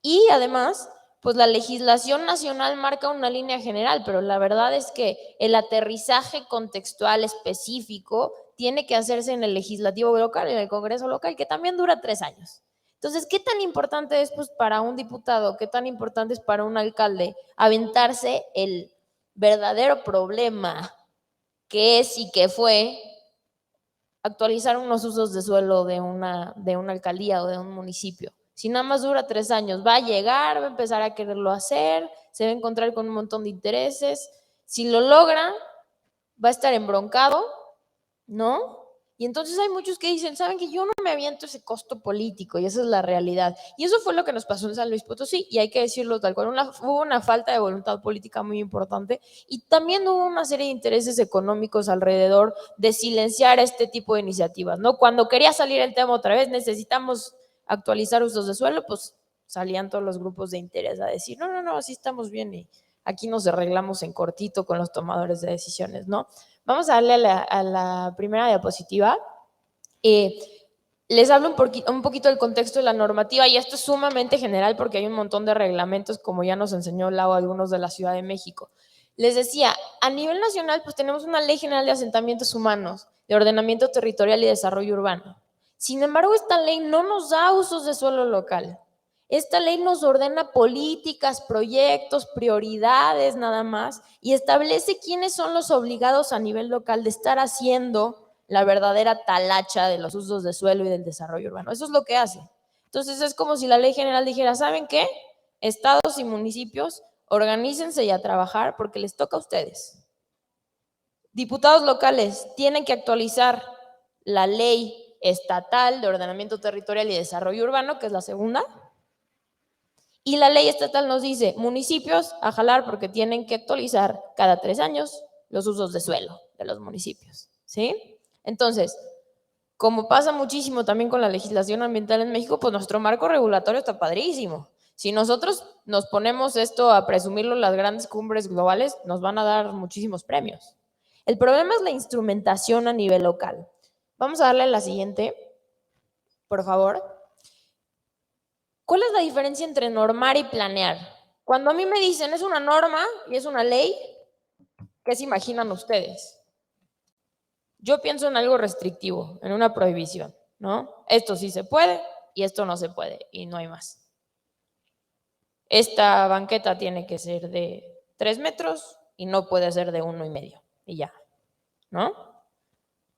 Y además, pues la legislación nacional marca una línea general, pero la verdad es que el aterrizaje contextual específico tiene que hacerse en el legislativo local, en el Congreso local, que también dura 3 años. Entonces, ¿qué tan importante es pues, para un diputado, qué tan importante es para un alcalde aventarse el verdadero problema que es y que fue actualizar unos usos de suelo de una alcaldía o de un municipio? Si nada más dura 3 años, va a llegar, va a empezar a quererlo hacer, se va a encontrar con un montón de intereses. Si lo logra, va a estar embroncado, ¿no? Y entonces hay muchos que dicen, ¿saben que yo no me aviento ese costo político? Y esa es la realidad. Y eso fue lo que nos pasó en San Luis Potosí, y hay que decirlo tal cual, hubo una falta de voluntad política muy importante, y también hubo una serie de intereses económicos alrededor de silenciar este tipo de iniciativas, ¿no? Cuando quería salir el tema otra vez, necesitamos actualizar usos de suelo, pues salían todos los grupos de interés a decir, no, así estamos bien y aquí nos arreglamos en cortito con los tomadores de decisiones, ¿no? Vamos a darle a la primera diapositiva. Les hablo un poquito del contexto de la normativa, y esto es sumamente general porque hay un montón de reglamentos, como ya nos enseñó Lau, algunos de la Ciudad de México. Les decía, a nivel nacional pues tenemos una Ley General de Asentamientos Humanos, de Ordenamiento Territorial y Desarrollo Urbano. Sin embargo, esta ley no nos da usos de suelo local. Esta ley nos ordena políticas, proyectos, prioridades nada más, y establece quiénes son los obligados a nivel local de estar haciendo la verdadera talacha de los usos de suelo y del desarrollo urbano. Eso es lo que hace. Entonces es como si la ley general dijera, ¿saben qué? Estados y municipios, organícense y a trabajar porque les toca a ustedes. Diputados locales tienen que actualizar la ley estatal de ordenamiento territorial y desarrollo urbano, que es la segunda. Y la ley estatal nos dice, municipios a jalar porque tienen que actualizar cada 3 años los usos de suelo de los municipios, ¿sí? Entonces, como pasa muchísimo también con la legislación ambiental en México, pues nuestro marco regulatorio está padrísimo. Si nosotros nos ponemos esto a presumirlo en las grandes cumbres globales, nos van a dar muchísimos premios. El problema es la instrumentación a nivel local. Vamos a darle a la siguiente, por favor. ¿Cuál es la diferencia entre normar y planear? Cuando a mí me dicen es una norma y es una ley, ¿qué se imaginan ustedes? Yo pienso en algo restrictivo, en una prohibición, ¿no? Esto sí se puede y esto no se puede y no hay más. Esta banqueta tiene que ser de 3 metros y no puede ser de 1,5 y ya, ¿no?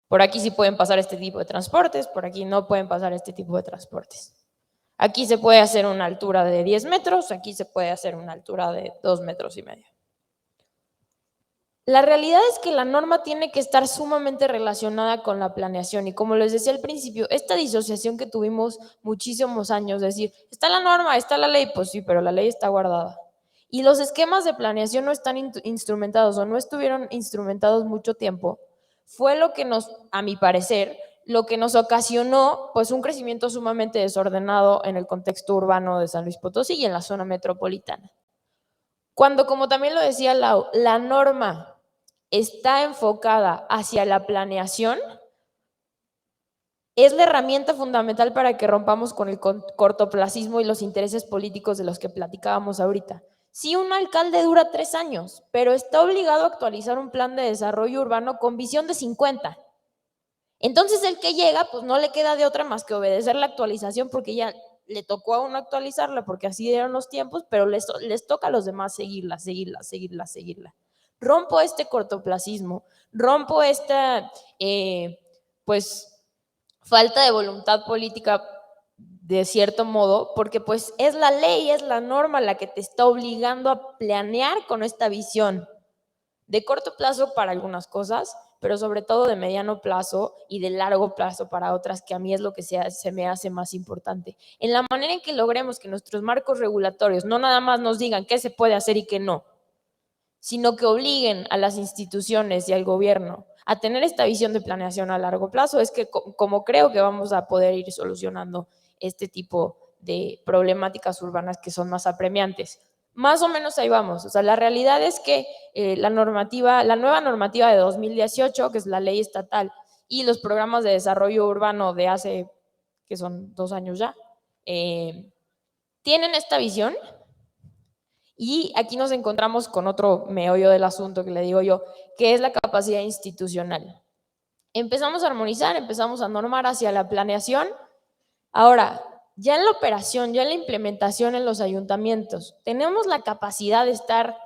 Por aquí sí pueden pasar este tipo de transportes, por aquí no pueden pasar este tipo de transportes. Aquí se puede hacer una altura de 10 metros, aquí se puede hacer una altura de 2,5 metros. La realidad es que la norma tiene que estar sumamente relacionada con la planeación, y como les decía al principio, esta disociación que tuvimos muchísimos años, es decir, está la norma, está la ley, pues sí, pero la ley está guardada. Y los esquemas de planeación no están instrumentados o no estuvieron instrumentados mucho tiempo, fue lo que nos, a mi parecer, lo que nos ocasionó pues un crecimiento sumamente desordenado en el contexto urbano de San Luis Potosí y en la zona metropolitana. Cuando, como también lo decía Lau, la norma está enfocada hacia la planeación, es la herramienta fundamental para que rompamos con el cortoplacismo y los intereses políticos de los que platicábamos ahorita. Sí, un alcalde dura 3 años, pero está obligado a actualizar un plan de desarrollo urbano con visión de 50. Entonces el que llega, pues no le queda de otra más que obedecer la actualización, porque ya le tocó a uno actualizarla, porque así eran los tiempos, pero les toca a los demás seguirla. Rompo este cortoplacismo, rompo esta, pues, falta de voluntad política de cierto modo, porque pues es la ley, es la norma la que te está obligando a planear con esta visión de corto plazo para algunas cosas, pero sobre todo de mediano plazo y de largo plazo para otras, que a mí es lo que se me hace más importante. En la manera en que logremos que nuestros marcos regulatorios no nada más nos digan qué se puede hacer y qué no, sino que obliguen a las instituciones y al gobierno a tener esta visión de planeación a largo plazo, es que como creo que vamos a poder ir solucionando este tipo de problemáticas urbanas que son más apremiantes. Más o menos ahí vamos. O sea, la realidad es que la nueva normativa de 2018, que es la ley estatal, y los programas de desarrollo urbano de hace, que son 2 años ya, tienen esta visión. Y aquí nos encontramos con otro meollo del asunto que le digo yo, que es la capacidad institucional. Empezamos a armonizar, empezamos a normar hacia la planeación. Ahora, ya en la operación, ya en la implementación en los ayuntamientos, tenemos la capacidad de estar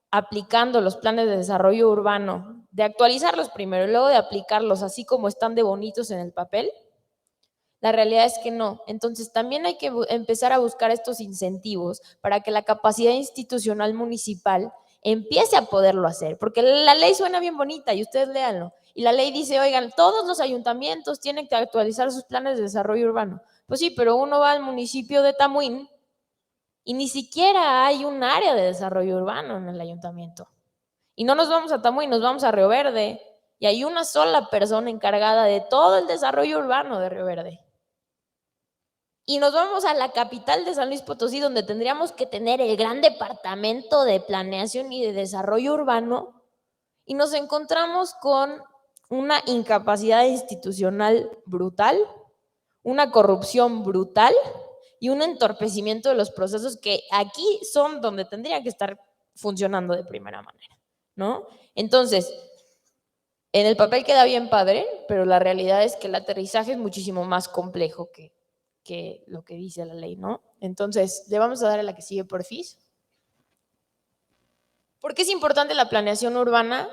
aplicando los planes de desarrollo urbano, de actualizarlos primero y luego de aplicarlos así como están de bonitos en el papel. La realidad es que no. Entonces también hay que empezar a buscar estos incentivos para que la capacidad institucional municipal empiece a poderlo hacer, porque la ley suena bien bonita y ustedes léanlo. Y la ley dice, oigan, todos los ayuntamientos tienen que actualizar sus planes de desarrollo urbano. Pues sí, pero uno va al municipio de Tamuín y ni siquiera hay un área de desarrollo urbano en el ayuntamiento. Y no nos vamos a Tamuín, nos vamos a Río Verde y hay una sola persona encargada de todo el desarrollo urbano de Río Verde. Y nos vamos a la capital de San Luis Potosí, donde tendríamos que tener el gran departamento de planeación y de desarrollo urbano, y nos encontramos con una incapacidad institucional brutal, una corrupción brutal y un entorpecimiento de los procesos que aquí son donde tendrían que estar funcionando de primera manera, ¿no? Entonces, en el papel queda bien padre, pero la realidad es que el aterrizaje es muchísimo más complejo que lo que dice la ley, ¿no? Entonces, le vamos a dar a la que sigue, porfis. ¿Por qué es importante la planeación urbana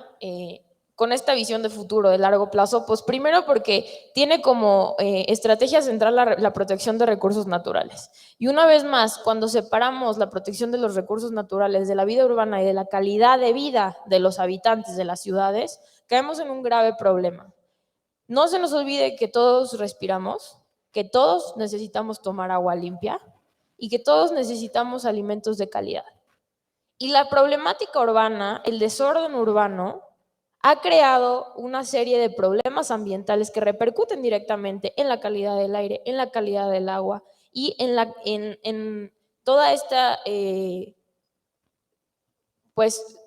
con esta visión de futuro, de largo plazo? Pues primero porque tiene como estrategia central la protección de recursos naturales. Y una vez más, cuando separamos la protección de los recursos naturales de la vida urbana y de la calidad de vida de los habitantes de las ciudades, caemos en un grave problema. No se nos olvide que todos respiramos, que todos necesitamos tomar agua limpia y que todos necesitamos alimentos de calidad. Y la problemática urbana, el desorden urbano, ha creado una serie de problemas ambientales que repercuten directamente en la calidad del aire, en la calidad del agua y en toda esta,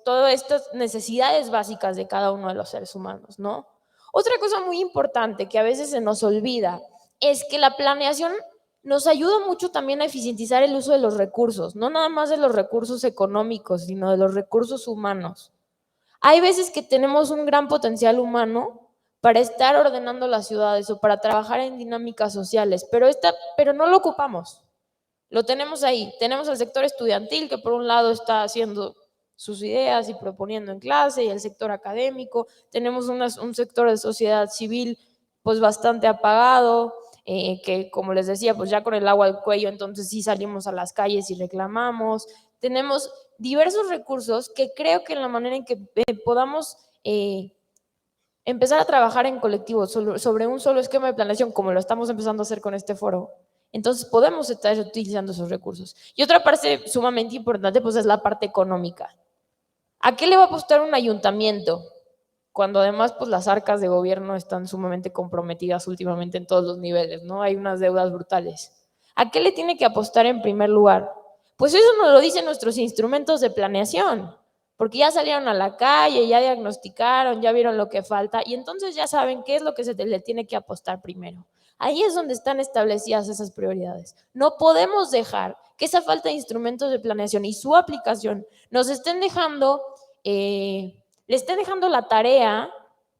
todas estas necesidades básicas de cada uno de los seres humanos, ¿no? Otra cosa muy importante que a veces se nos olvida es que la planeación nos ayuda mucho también a eficientizar el uso de los recursos, no nada más de los recursos económicos, sino de los recursos humanos. Hay veces que tenemos un gran potencial humano para estar ordenando las ciudades o para trabajar en dinámicas sociales, pero no lo ocupamos. Lo tenemos ahí. Tenemos al sector estudiantil que por un lado está haciendo sus ideas y proponiendo en clase, y el sector académico. Tenemos un sector de sociedad civil pues bastante apagado, que como les decía, pues ya con el agua al cuello, entonces sí salimos a las calles y reclamamos. Tenemos diversos recursos que creo que en la manera en que podamos empezar a trabajar en colectivo sobre un solo esquema de planeación, como lo estamos empezando a hacer con este foro, entonces podemos estar utilizando esos recursos. Y otra parte sumamente importante pues es la parte económica. ¿A qué le va a apostar un ayuntamiento? Cuando además pues las arcas de gobierno están sumamente comprometidas últimamente en todos los niveles, ¿no? Hay unas deudas brutales. ¿A qué le tiene que apostar en primer lugar? Pues eso nos lo dicen nuestros instrumentos de planeación, porque ya salieron a la calle, ya diagnosticaron, ya vieron lo que falta y entonces ya saben qué es lo que se le tiene que apostar primero. Ahí es donde están establecidas esas prioridades. No podemos dejar que esa falta de instrumentos de planeación y su aplicación nos estén dejando, le estén dejando la tarea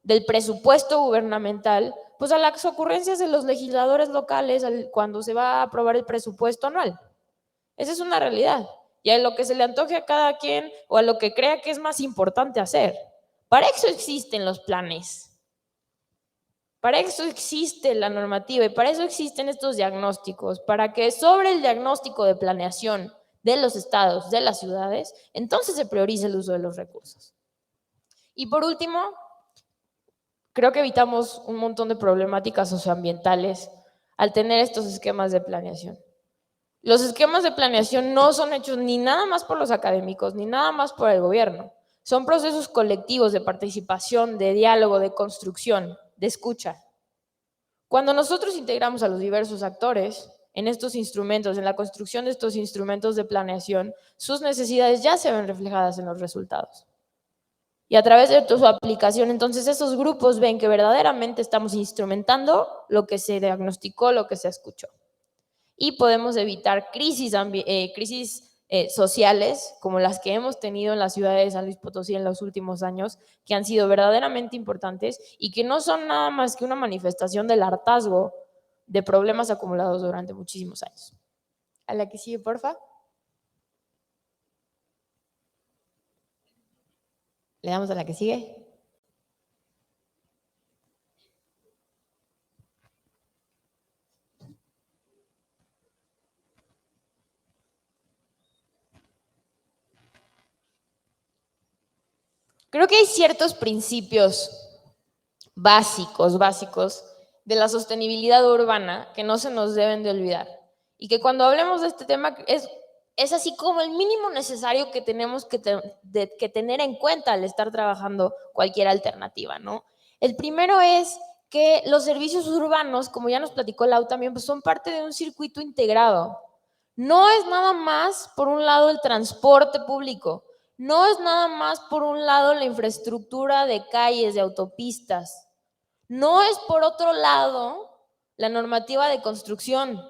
del presupuesto gubernamental pues a las ocurrencias de los legisladores locales cuando se va a aprobar el presupuesto anual. Esa es una realidad. Y a lo que se le antoje a cada quien o a lo que crea que es más importante hacer. Para eso existen los planes. Para eso existe la normativa y para eso existen estos diagnósticos, para que sobre el diagnóstico de planeación de los estados, de las ciudades, entonces se priorice el uso de los recursos. Y por último, creo que evitamos un montón de problemáticas socioambientales al tener estos esquemas de planeación. Los esquemas de planeación no son hechos ni nada más por los académicos, ni nada más por el gobierno. Son procesos colectivos de participación, de diálogo, de construcción, de escucha. Cuando nosotros integramos a los diversos actores en estos instrumentos, en la construcción de estos instrumentos de planeación, sus necesidades ya se ven reflejadas en los resultados. Y a través de su aplicación, entonces esos grupos ven que verdaderamente estamos instrumentando lo que se diagnosticó, lo que se escuchó. Y podemos evitar crisis sociales como las que hemos tenido en la ciudad de San Luis Potosí en los últimos años, que han sido verdaderamente importantes y que no son nada más que una manifestación del hartazgo de problemas acumulados durante muchísimos años. A la que sigue, porfa. Le damos a la que sigue. Creo que hay ciertos principios básicos de la sostenibilidad urbana que no se nos deben de olvidar y que cuando hablemos de este tema es así como el mínimo necesario que tenemos que tener en cuenta al estar trabajando cualquier alternativa, ¿no? El primero es que los servicios urbanos, como ya nos platicó Lau también, pues son parte de un circuito integrado. No es nada más, por un lado, el transporte público. No es nada más, por un lado, la infraestructura de calles, de autopistas. No es, por otro lado, la normativa de construcción.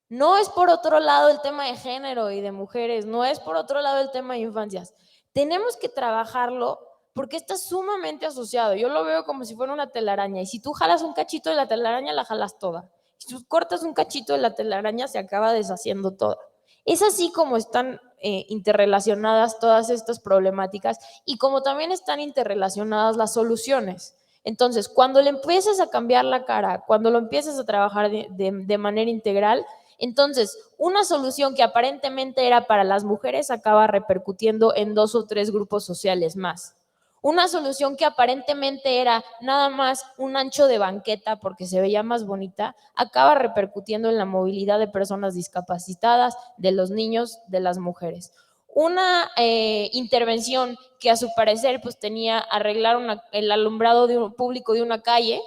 No es, por otro lado, el tema de género y de mujeres. No es, por otro lado, el tema de infancias. Tenemos que trabajarlo porque está sumamente asociado. Yo lo veo como si fuera una telaraña. Y si tú jalas un cachito de la telaraña, la jalas toda. Si tú cortas un cachito de la telaraña, se acaba deshaciendo toda. Es así como están interrelacionadas todas estas problemáticas y como también están interrelacionadas las soluciones. Entonces, cuando le empiezas a cambiar la cara, cuando lo empiezas a trabajar de manera integral, entonces una solución que aparentemente era para las mujeres acaba repercutiendo en 2 o 3 grupos sociales más. Una solución que aparentemente era nada más un ancho de banqueta porque se veía más bonita, acaba repercutiendo en la movilidad de personas discapacitadas, de los niños, de las mujeres. Una intervención que a su parecer pues tenía arreglar el alumbrado público de una calle,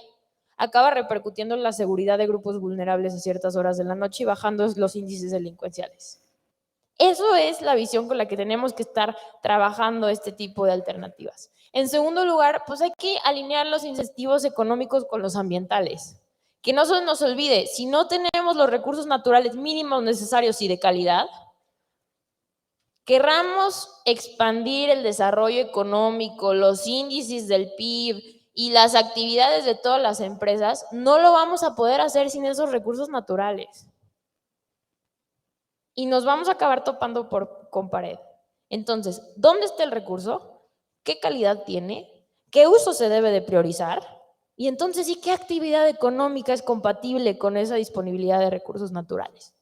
acaba repercutiendo en la seguridad de grupos vulnerables a ciertas horas de la noche y bajando los índices delincuenciales. Eso es la visión con la que tenemos que estar trabajando este tipo de alternativas. En segundo lugar, pues hay que alinear los incentivos económicos con los ambientales. Que no se nos olvide, si no tenemos los recursos naturales mínimos necesarios y de calidad, querramos expandir el desarrollo económico, los índices del PIB y las actividades de todas las empresas, no lo vamos a poder hacer sin esos recursos naturales. Y nos vamos a acabar topando con pared. Entonces, ¿dónde está el recurso? ¿Qué calidad tiene? ¿Qué uso se debe de priorizar? Y entonces, ¿sí qué actividad económica es compatible con esa disponibilidad de recursos naturales?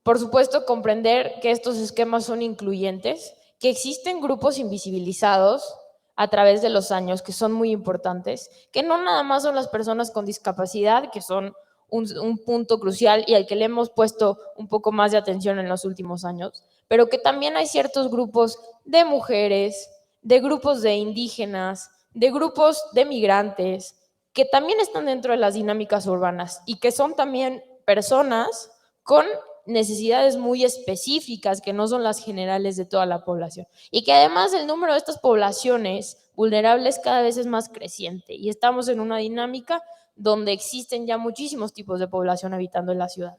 Por supuesto, comprender que estos esquemas son incluyentes, que existen grupos invisibilizados a través de los años que son muy importantes, que no nada más son las personas con discapacidad, que son un punto crucial y al que le hemos puesto un poco más de atención en los últimos años, pero que también hay ciertos grupos de mujeres, de grupos de indígenas, de grupos de migrantes, que también están dentro de las dinámicas urbanas y que son también personas con necesidades muy específicas que no son las generales de toda la población y que además el número de estas poblaciones vulnerables cada vez es más creciente y estamos en una dinámica donde existen ya muchísimos tipos de población habitando en la ciudad.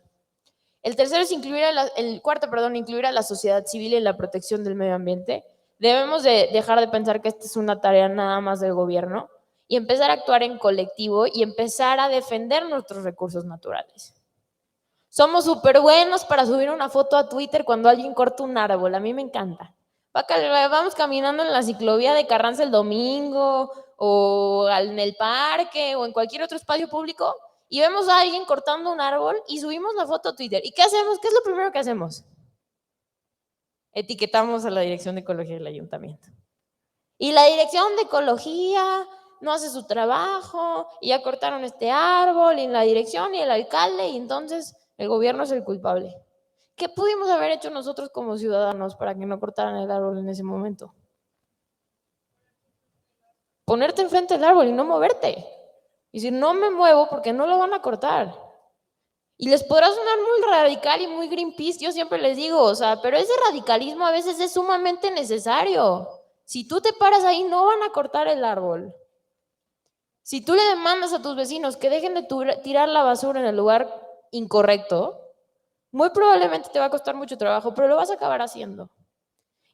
El tercero es el cuarto, incluir a la sociedad civil en la protección del medio ambiente. Debemos de dejar de pensar que esta es una tarea nada más del gobierno y empezar a actuar en colectivo y empezar a defender nuestros recursos naturales. Somos súper buenos para subir una foto a Twitter cuando alguien corta un árbol, a mí me encanta. Vamos caminando en la ciclovía de Carranza el domingo o en el parque o en cualquier otro espacio público y vemos a alguien cortando un árbol y subimos la foto a Twitter. ¿Y qué hacemos? ¿Qué es lo primero que hacemos? Etiquetamos a la Dirección de Ecología del Ayuntamiento. Y la Dirección de Ecología no hace su trabajo y ya cortaron este árbol y la dirección y el alcalde y entonces el gobierno es el culpable. ¿Qué pudimos haber hecho nosotros como ciudadanos para que no cortaran el árbol en ese momento? Ponerte enfrente del árbol y no moverte. Y decir, no me muevo porque no lo van a cortar. Y les podrá sonar muy radical y muy Greenpeace, yo siempre les digo, pero ese radicalismo a veces es sumamente necesario. Si tú te paras ahí, no van a cortar el árbol. Si tú le demandas a tus vecinos que dejen de tirar la basura en el lugar incorrecto, muy probablemente te va a costar mucho trabajo, pero lo vas a acabar haciendo.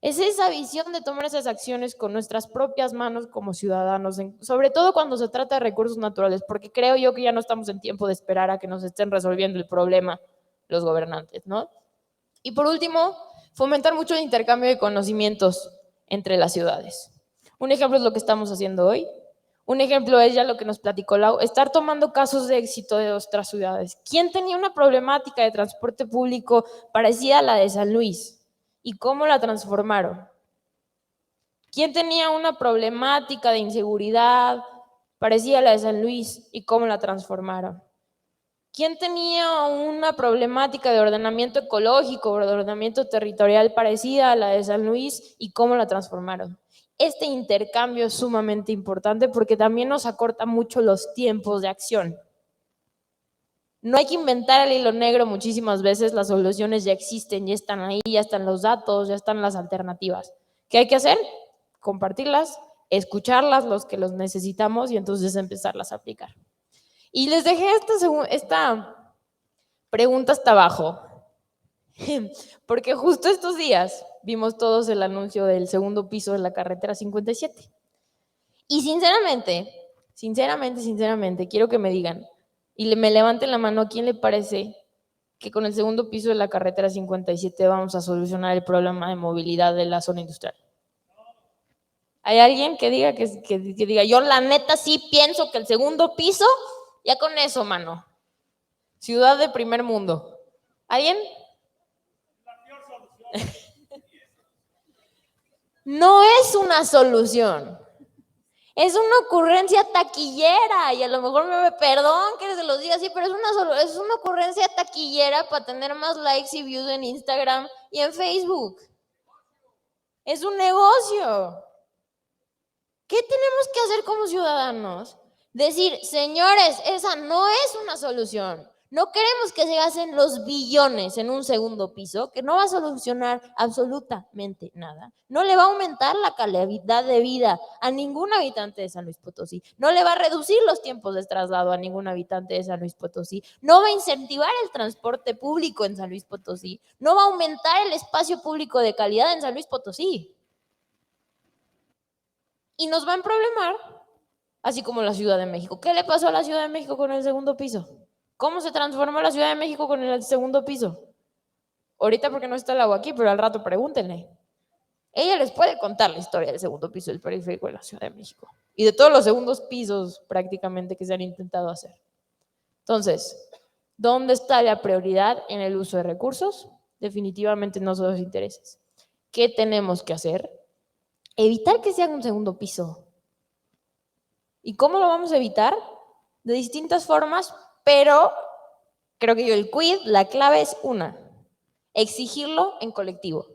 Es esa visión de tomar esas acciones con nuestras propias manos como ciudadanos, sobre todo cuando se trata de recursos naturales, porque creo yo que ya no estamos en tiempo de esperar a que nos estén resolviendo el problema los gobernantes, ¿no? Y por último, fomentar mucho el intercambio de conocimientos entre las ciudades. Un ejemplo es lo que estamos haciendo hoy. Un ejemplo es ya lo que nos platicó Lau, estar tomando casos de éxito de otras ciudades. ¿Quién tenía una problemática de transporte público parecida a la de San Luis? ¿Y cómo la transformaron? ¿Quién tenía una problemática de inseguridad parecida a la de San Luis? ¿Y cómo la transformaron? ¿Quién tenía una problemática de ordenamiento ecológico o de ordenamiento territorial parecida a la de San Luis? ¿Y cómo la transformaron? Este intercambio es sumamente importante porque también nos acorta mucho los tiempos de acción. No hay que inventar el hilo negro muchísimas veces, las soluciones ya existen, ya están ahí, ya están los datos, ya están las alternativas. ¿Qué hay que hacer? Compartirlas, escucharlas los que los necesitamos y entonces empezarlas a aplicar. Y les dejé esta pregunta hasta abajo, porque justo estos días vimos todos el anuncio del segundo piso de la carretera 57. Y sinceramente, quiero que me digan, y me levanten la mano, ¿a quién le parece que con el segundo piso de la carretera 57 vamos a solucionar el problema de movilidad de la zona industrial? ¿Hay alguien que diga, que diga, yo la neta sí pienso que el segundo piso, ya con eso, mano? Ciudad de primer mundo. ¿Alguien? No es una solución. Es una ocurrencia taquillera y a lo mejor perdón que se los diga así, pero es una ocurrencia taquillera para tener más likes y views en Instagram y en Facebook. Es un negocio. ¿Qué tenemos que hacer como ciudadanos? Decir, señores, esa no es una solución. No queremos que se gasten los billones en un segundo piso, que no va a solucionar absolutamente nada. No le va a aumentar la calidad de vida a ningún habitante de San Luis Potosí. No le va a reducir los tiempos de traslado a ningún habitante de San Luis Potosí. No va a incentivar el transporte público en San Luis Potosí. No va a aumentar el espacio público de calidad en San Luis Potosí. Y nos va a problemar, así como la Ciudad de México. ¿Qué le pasó a la Ciudad de México con el segundo piso? ¿Cómo se transformó la Ciudad de México con el segundo piso? Ahorita porque no está el agua aquí, pero al rato pregúntenle. Ella les puede contar la historia del segundo piso del periférico de la Ciudad de México y de todos los segundos pisos prácticamente que se han intentado hacer. Entonces, ¿dónde está la prioridad en el uso de recursos? Definitivamente no son los intereses. ¿Qué tenemos que hacer? Evitar que se haga un segundo piso. ¿Y cómo lo vamos a evitar? De distintas formas, pero creo que la clave es una, exigirlo en colectivo.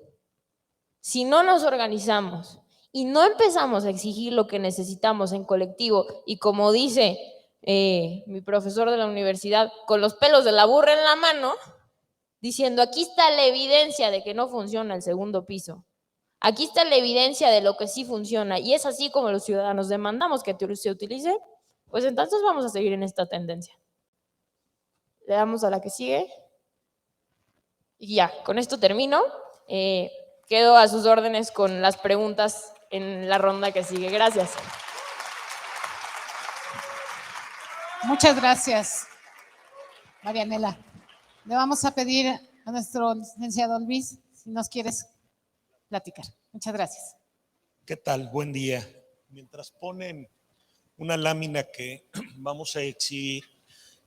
Si no nos organizamos y no empezamos a exigir lo que necesitamos en colectivo, y como dice mi profesor de la universidad, con los pelos de la burra en la mano, diciendo, aquí está la evidencia de que no funciona el segundo piso. aquí está la evidencia de lo que sí funciona y es así como los ciudadanos demandamos que se utilice, pues entonces vamos a seguir en esta tendencia. Le damos a la que sigue. Y ya, con esto termino. Quedo a sus órdenes con las preguntas en la ronda que sigue. Gracias. Muchas gracias, Marianela. Le vamos a pedir a nuestro licenciado Luis si nos quieres platicar. Muchas gracias. ¿Qué tal? Buen día. Mientras ponen una lámina que vamos a exhibir,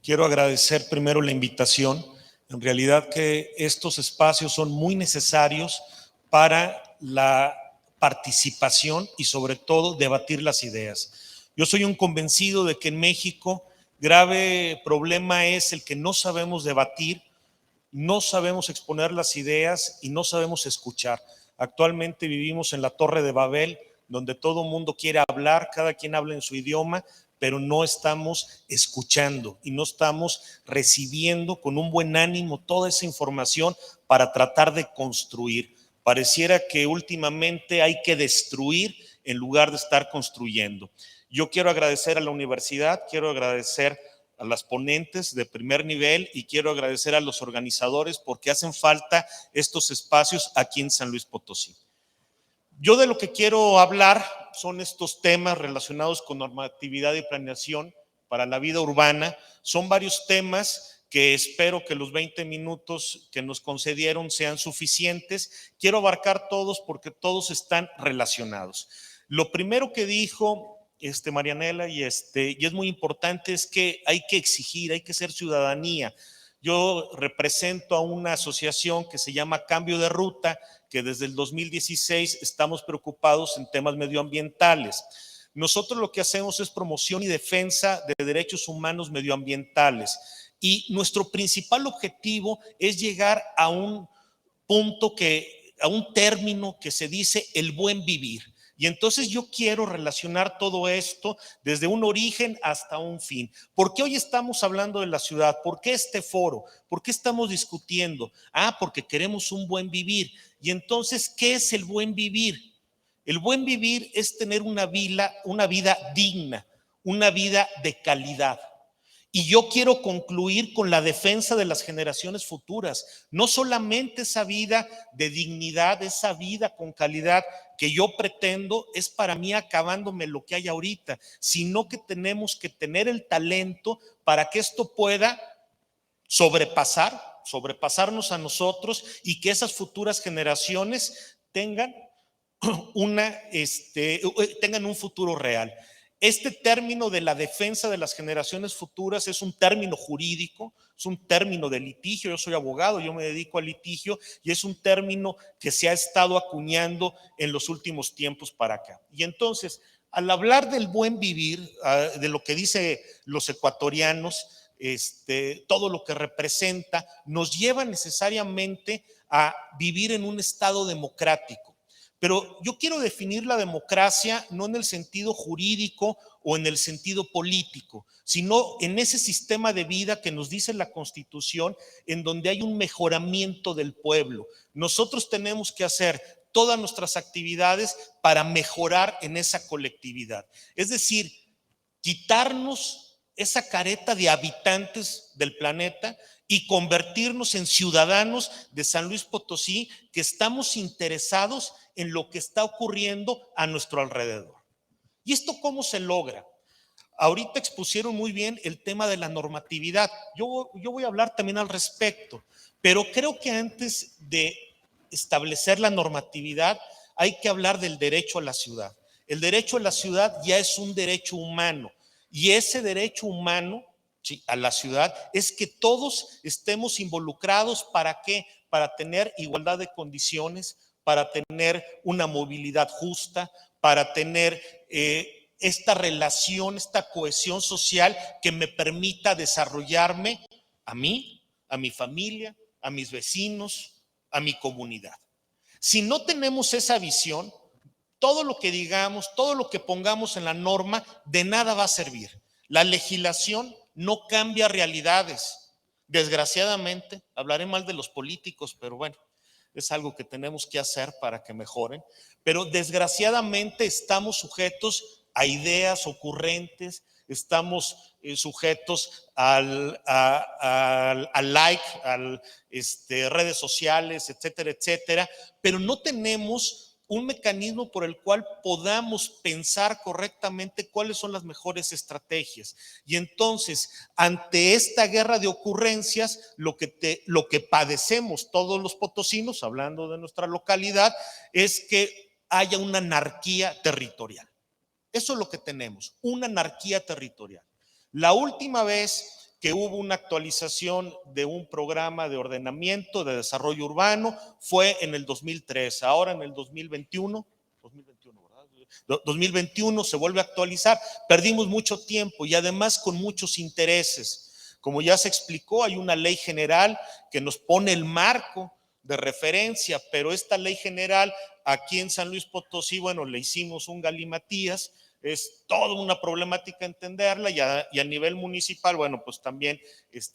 quiero agradecer primero la invitación. En realidad que estos espacios son muy necesarios para la participación y sobre todo debatir las ideas. Yo soy un convencido de que en México grave problema es el que no sabemos debatir, no sabemos exponer las ideas y no sabemos escuchar. Actualmente vivimos en la Torre de Babel, donde todo el mundo quiere hablar, cada quien habla en su idioma, pero no estamos escuchando y no estamos recibiendo con un buen ánimo toda esa información para tratar de construir. Pareciera que últimamente hay que destruir en lugar de estar construyendo. Yo quiero agradecer a la universidad, quiero agradecer a las ponentes de primer nivel y quiero agradecer a los organizadores porque hacen falta estos espacios aquí en San Luis Potosí. Yo de lo que quiero hablar son estos temas relacionados con normatividad y planeación para la vida urbana. Son varios temas que espero que los 20 minutos que nos concedieron sean suficientes. Quiero abarcar todos porque todos están relacionados. Lo primero que dijo Marianela y es muy importante es que hay que exigir, hay que ser ciudadanía. Yo represento a una asociación que se llama Cambio de Ruta, que desde el 2016 estamos preocupados en temas medioambientales. Nosotros lo que hacemos es promoción y defensa de derechos humanos medioambientales y nuestro principal objetivo es llegar a un punto a un término que se dice el buen vivir. Y entonces yo quiero relacionar todo esto desde un origen hasta un fin. ¿Por qué hoy estamos hablando de la ciudad? ¿Por qué este foro? ¿Por qué estamos discutiendo? Porque queremos un buen vivir. Y entonces, ¿qué es el buen vivir? El buen vivir es tener una vida digna, una vida de calidad. Y yo quiero concluir con la defensa de las generaciones futuras, no solamente esa vida de dignidad, esa vida con calidad que yo pretendo es para mí acabándome lo que hay ahorita, sino que tenemos que tener el talento para que esto pueda sobrepasarnos a nosotros y que esas futuras generaciones tengan un futuro real. Este término de la defensa de las generaciones futuras es un término jurídico, es un término de litigio. Yo soy abogado, yo me dedico al litigio y es un término que se ha estado acuñando en los últimos tiempos para acá. Y entonces, al hablar del buen vivir, de lo que dicen los ecuatorianos, todo lo que representa, nos lleva necesariamente a vivir en un estado democrático. Pero yo quiero definir la democracia no en el sentido jurídico o en el sentido político, sino en ese sistema de vida que nos dice la Constitución, en donde hay un mejoramiento del pueblo. Nosotros tenemos que hacer todas nuestras actividades para mejorar en esa colectividad. Es decir, quitarnos esa careta de habitantes del planeta y convertirnos en ciudadanos de San Luis Potosí que estamos interesados en lo que está ocurriendo a nuestro alrededor. ¿Y esto cómo se logra? Ahorita expusieron muy bien el tema de la normatividad. Yo voy a hablar también al respecto, pero creo que antes de establecer la normatividad hay que hablar del derecho a la ciudad. El derecho a la ciudad ya es un derecho humano y ese derecho humano a la ciudad es que todos estemos involucrados. ¿Para qué? Para tener igualdad de condiciones, para tener una movilidad justa, para tener esta relación, esta cohesión social que me permita desarrollarme a mí, a mi familia, a mis vecinos, a mi comunidad. Si no tenemos esa visión, todo lo que digamos, todo lo que pongamos en la norma, de nada va a servir. La legislación no cambia realidades. Desgraciadamente, hablaré mal de los políticos, pero bueno, es algo que tenemos que hacer para que mejoren, pero desgraciadamente estamos sujetos a ideas ocurrentes, estamos sujetos al like, redes sociales, etcétera, etcétera, pero no tenemos un mecanismo por el cual podamos pensar correctamente cuáles son las mejores estrategias. Y entonces, ante esta guerra de ocurrencias, lo que padecemos todos los potosinos, hablando de nuestra localidad, es que haya una anarquía territorial. Eso es lo que tenemos, una anarquía territorial. La última vez que hubo una actualización de un programa de ordenamiento, de desarrollo urbano, fue en el 2003. Ahora en el 2021, ¿verdad? 2021 se vuelve a actualizar. Perdimos mucho tiempo y además con muchos intereses. Como ya se explicó, hay una ley general que nos pone el marco de referencia, pero esta ley general aquí en San Luis Potosí, bueno, le hicimos un galimatías. Es toda una problemática entenderla y a nivel municipal, bueno, pues también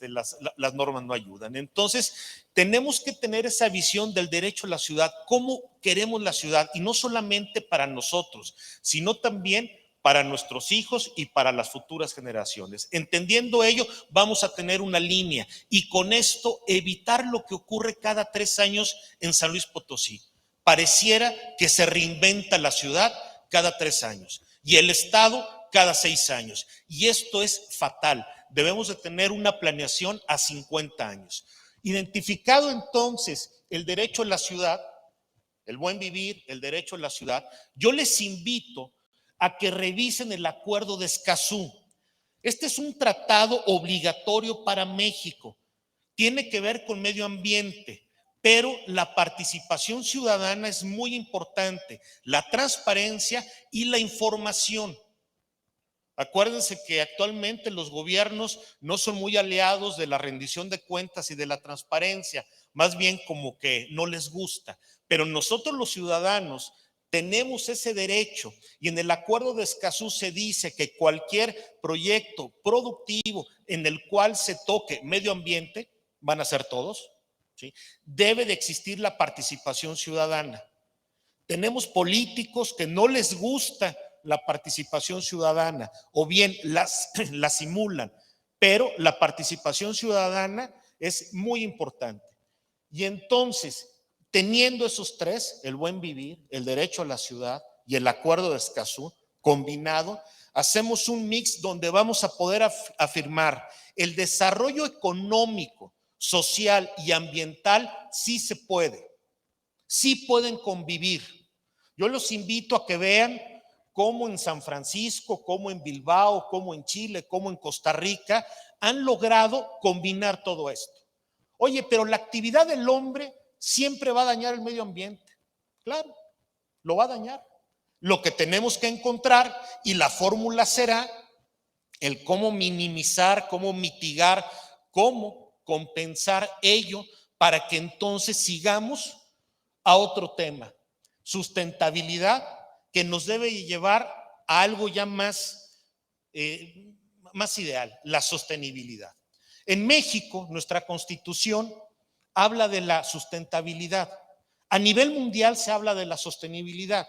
las normas no ayudan. Entonces, tenemos que tener esa visión del derecho a la ciudad, cómo queremos la ciudad, y no solamente para nosotros, sino también para nuestros hijos y para las futuras generaciones. Entendiendo ello, vamos a tener una línea y con esto evitar lo que ocurre cada 3 años en San Luis Potosí. Pareciera que se reinventa la ciudad cada 3 años. Y el Estado cada 6 años. Y esto es fatal. Debemos de tener una planeación a 50 años. Identificado entonces el derecho a la ciudad, el buen vivir, el derecho a la ciudad, yo les invito a que revisen el Acuerdo de Escazú. Este es un tratado obligatorio para México. Tiene que ver con medio ambiente. Pero la participación ciudadana es muy importante, la transparencia y la información. Acuérdense que actualmente los gobiernos no son muy aliados de la rendición de cuentas y de la transparencia, más bien como que no les gusta. Pero nosotros los ciudadanos tenemos ese derecho y en el Acuerdo de Escazú se dice que cualquier proyecto productivo en el cual se toque medio ambiente, van a ser todos, ¿sí? Debe de existir la participación ciudadana. Tenemos políticos que no les gusta la participación ciudadana o bien la simulan, pero la participación ciudadana es muy importante. Y entonces, teniendo esos tres, el buen vivir, el derecho a la ciudad y el Acuerdo de Escazú, combinado, hacemos un mix donde vamos a poder afirmar el desarrollo económico, social y ambiental. Sí se puede, sí pueden convivir. Yo los invito a que vean cómo en San Francisco, cómo en Bilbao, cómo en Chile, cómo en Costa Rica han logrado combinar todo esto. Oye, pero la actividad del hombre siempre va a dañar el medio ambiente. Claro, lo va a dañar. Lo que tenemos que encontrar, y la fórmula será el cómo minimizar, cómo mitigar, cómo compensar ello para que entonces sigamos a otro tema, sustentabilidad, que nos debe llevar a algo ya más ideal, la sostenibilidad. En México, nuestra Constitución habla de la sustentabilidad. A nivel mundial se habla de la sostenibilidad.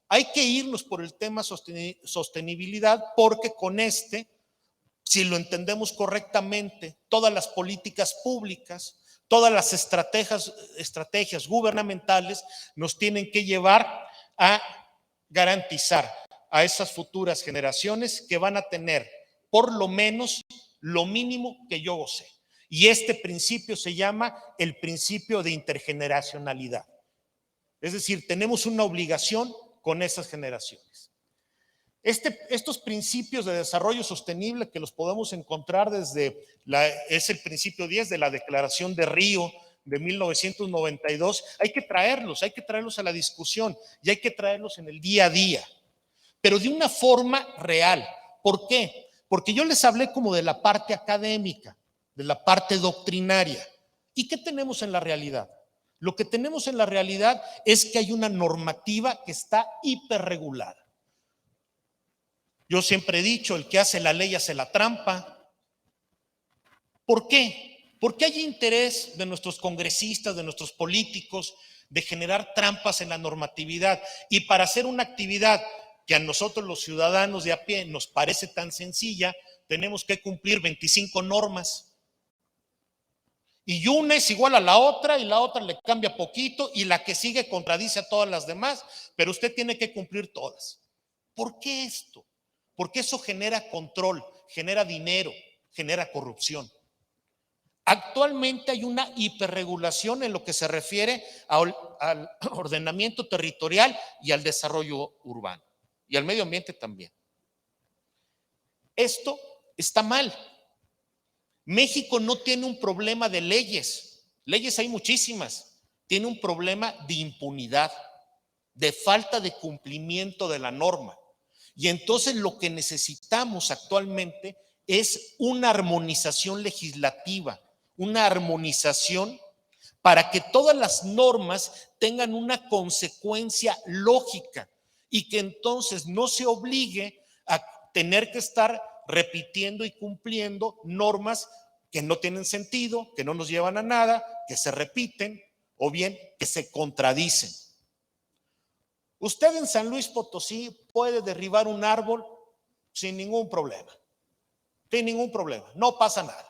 Hay que irnos por el tema sostenibilidad porque con si lo entendemos correctamente, todas las políticas públicas, todas las estrategias gubernamentales nos tienen que llevar a garantizar a esas futuras generaciones que van a tener por lo menos lo mínimo que yo gocé. Y este principio se llama el principio de intergeneracionalidad. Es decir, tenemos una obligación con esas generaciones. Estos principios de desarrollo sostenible que los podemos encontrar es el principio 10 de la Declaración de Río de 1992, hay que traerlos a la discusión y hay que traerlos en el día a día, pero de una forma real. ¿Por qué? Porque yo les hablé como de la parte académica, de la parte doctrinaria. ¿Y qué tenemos en la realidad? Lo que tenemos en la realidad es que hay una normativa que está hiperregulada. Yo siempre he dicho, el que hace la ley hace la trampa. ¿Por qué? Porque hay interés de nuestros congresistas, de nuestros políticos, de generar trampas en la normatividad. Y para hacer una actividad que a nosotros los ciudadanos de a pie nos parece tan sencilla, tenemos que cumplir 25 normas. Y una es igual a la otra y la otra le cambia poquito y la que sigue contradice a todas las demás, pero usted tiene que cumplir todas. ¿Por qué esto? Porque eso genera control, genera dinero, genera corrupción. Actualmente hay una hiperregulación en lo que se refiere al ordenamiento territorial y al desarrollo urbano y al medio ambiente también. Esto está mal. México no tiene un problema de leyes, leyes hay muchísimas, tiene un problema de impunidad, de falta de cumplimiento de la norma. Y entonces lo que necesitamos actualmente es una armonización legislativa, una armonización para que todas las normas tengan una consecuencia lógica y que entonces no se obligue a tener que estar repitiendo y cumpliendo normas que no tienen sentido, que no nos llevan a nada, que se repiten o bien que se contradicen. Usted en San Luis Potosí puede derribar un árbol sin ningún problema, no pasa nada.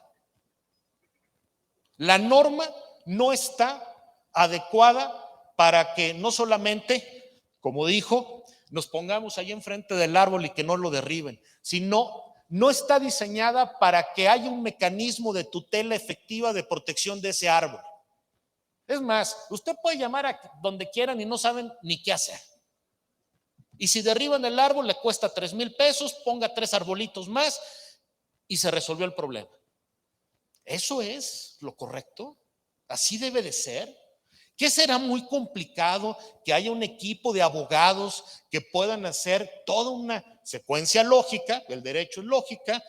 La norma no está adecuada para que no solamente, como dijo, nos pongamos ahí enfrente del árbol y que no lo derriben, sino no está diseñada para que haya un mecanismo de tutela efectiva de protección de ese árbol. Es más, usted puede llamar a donde quieran y no saben ni qué hacer. Y si derriban el árbol le cuesta 3,000 pesos, ponga 3 arbolitos más y se resolvió el problema. ¿Eso es lo correcto? ¿Así debe de ser? ¿Qué será muy complicado que haya un equipo de abogados que puedan hacer toda una secuencia lógica, el derecho es lógica,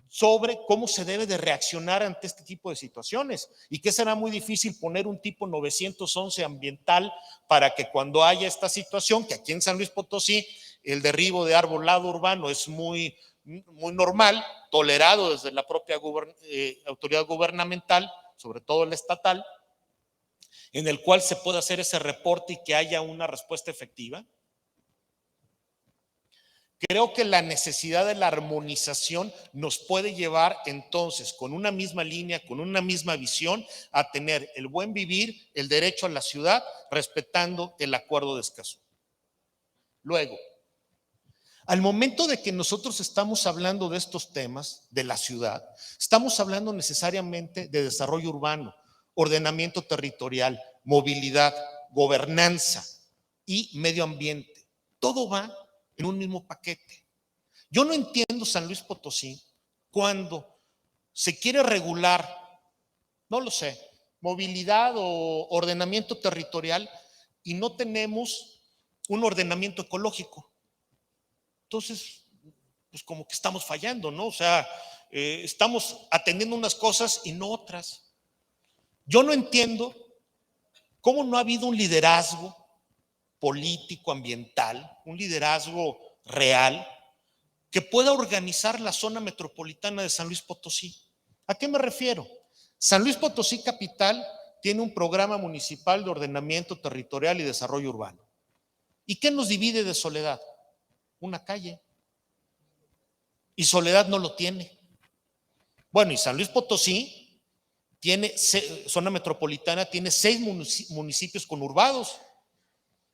sobre cómo se debe de reaccionar ante este tipo de situaciones? ¿Y qué será muy difícil poner un tipo 911 ambiental para que cuando haya esta situación, que aquí en San Luis Potosí el derribo de arbolado urbano es muy normal, tolerado desde la propia autoridad gubernamental, sobre todo la estatal, en el cual se pueda hacer ese reporte y que haya una respuesta efectiva? Creo que la necesidad de la armonización nos puede llevar entonces con una misma línea, con una misma visión, a tener el buen vivir, el derecho a la ciudad, respetando el acuerdo de Escazú. Luego, al momento de que nosotros estamos hablando de estos temas de la ciudad, estamos hablando necesariamente de desarrollo urbano, ordenamiento territorial, movilidad, gobernanza y medio ambiente. Todo va en un mismo paquete. Yo no entiendo San Luis Potosí cuando se quiere regular, no lo sé, movilidad o ordenamiento territorial y no tenemos un ordenamiento ecológico. Entonces, pues como que estamos fallando, ¿no? O sea, estamos atendiendo unas cosas y no otras. Yo no entiendo cómo no ha habido un liderazgo político, ambiental, un liderazgo real que pueda organizar la zona metropolitana de San Luis Potosí. ¿A qué me refiero? San Luis Potosí capital tiene un programa municipal de ordenamiento territorial y desarrollo urbano. ¿Y qué nos divide de Soledad? Una calle. Y Soledad no lo tiene. Bueno, y San Luis Potosí tiene, zona metropolitana, tiene 6 municipios conurbados.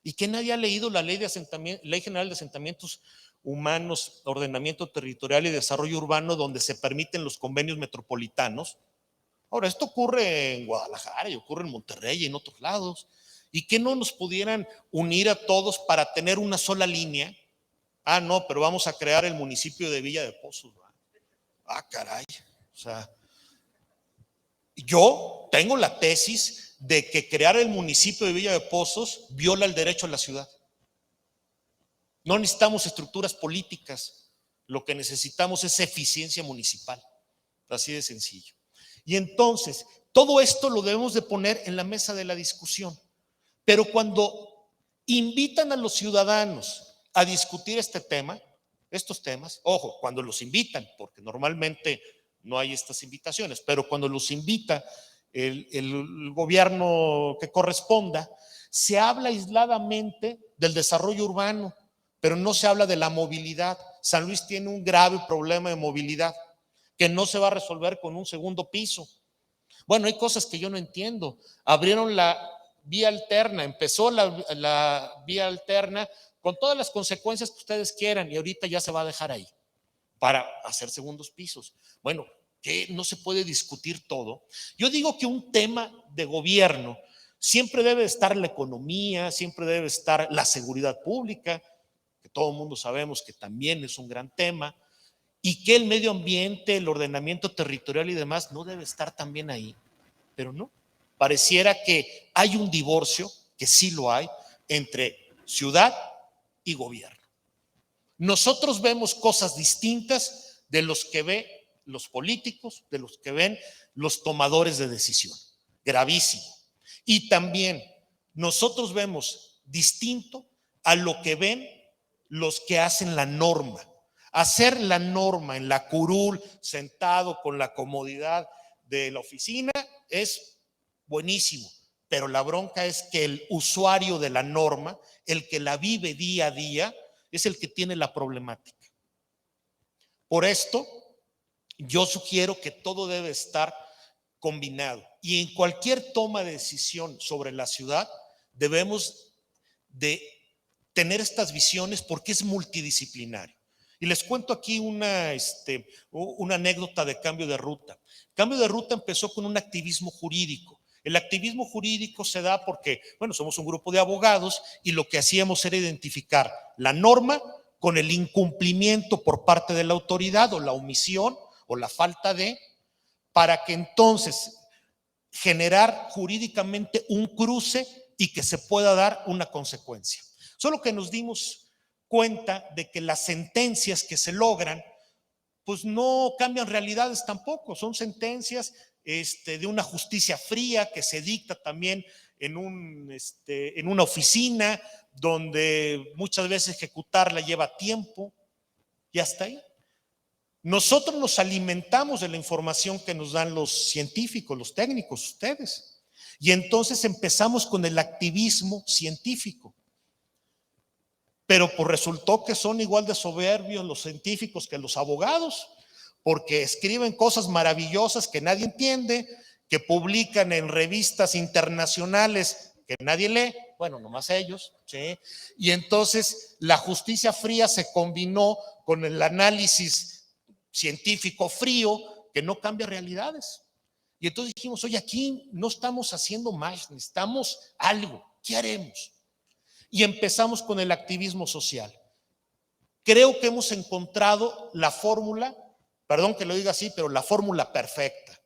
¿Y que nadie ha leído la ley general de asentamientos humanos, ordenamiento territorial y desarrollo urbano, donde se permiten los convenios metropolitanos? Ahora, esto ocurre en Guadalajara y ocurre en Monterrey y en otros lados. ¿Y que no nos pudieran unir a todos para tener una sola línea? Ah, no, pero vamos a crear el municipio de Villa de Pozos. Ah, caray. O sea, yo tengo la tesis de que crear el municipio de Villa de Pozos viola el derecho a la ciudad. No necesitamos estructuras políticas, lo que necesitamos es eficiencia municipal, así de sencillo. Y entonces, todo esto lo debemos de poner en la mesa de la discusión, pero cuando invitan a los ciudadanos a discutir estos temas, ojo, cuando los invitan, porque normalmente no hay estas invitaciones, pero cuando los invita el gobierno que corresponda, se habla aisladamente del desarrollo urbano, pero no se habla de la movilidad. San Luis tiene un grave problema de movilidad que no se va a resolver con un segundo piso. Bueno, hay cosas que yo no entiendo. Abrieron la vía alterna, empezó la vía alterna con todas las consecuencias que ustedes quieran y ahorita ya se va a dejar ahí para hacer segundos pisos. Bueno, que no se puede discutir todo. Yo digo que un tema de gobierno siempre debe estar la economía, siempre debe estar la seguridad pública, que todo el mundo sabemos que también es un gran tema, y que el medio ambiente, el ordenamiento territorial y demás no debe estar también ahí, pero no. Pareciera que hay un divorcio, que sí lo hay, entre ciudad y gobierno. Nosotros vemos cosas distintas de los que ven los políticos, de los que ven los tomadores de decisión. Gravísimo. Y también nosotros vemos distinto a lo que ven los que hacen la norma. Hacer la norma en la curul, sentado con la comodidad de la oficina, es buenísimo, pero la bronca es que el usuario de la norma, el que la vive día a día, es el que tiene la problemática. Por esto, yo sugiero que todo debe estar combinado y en cualquier toma de decisión sobre la ciudad debemos de tener estas visiones porque es multidisciplinario. Y les cuento aquí una anécdota de Cambio de Ruta. Cambio de Ruta empezó con un activismo jurídico. El activismo jurídico se da porque, bueno, somos un grupo de abogados y lo que hacíamos era identificar la norma con el incumplimiento por parte de la autoridad o la omisión o la falta de, para que entonces generar jurídicamente un cruce y que se pueda dar una consecuencia. Solo que nos dimos cuenta de que las sentencias que se logran pues no cambian realidades tampoco, son sentencias de una justicia fría que se dicta también en una oficina donde muchas veces ejecutarla lleva tiempo y hasta ahí. Nosotros nos alimentamos de la información que nos dan los científicos, los técnicos, ustedes, y entonces empezamos con el activismo científico. Pero pues resultó que son igual de soberbios los científicos que los abogados, porque escriben cosas maravillosas que nadie entiende, que publican en revistas internacionales que nadie lee, bueno, nomás ellos, ¿sí? Y entonces la justicia fría se combinó con el análisis científico frío que no cambia realidades. Y entonces dijimos, oye, aquí no estamos haciendo más, necesitamos algo, ¿qué haremos? Y empezamos con el activismo social. Creo que hemos encontrado la fórmula, perdón que lo diga así, pero la fórmula perfecta.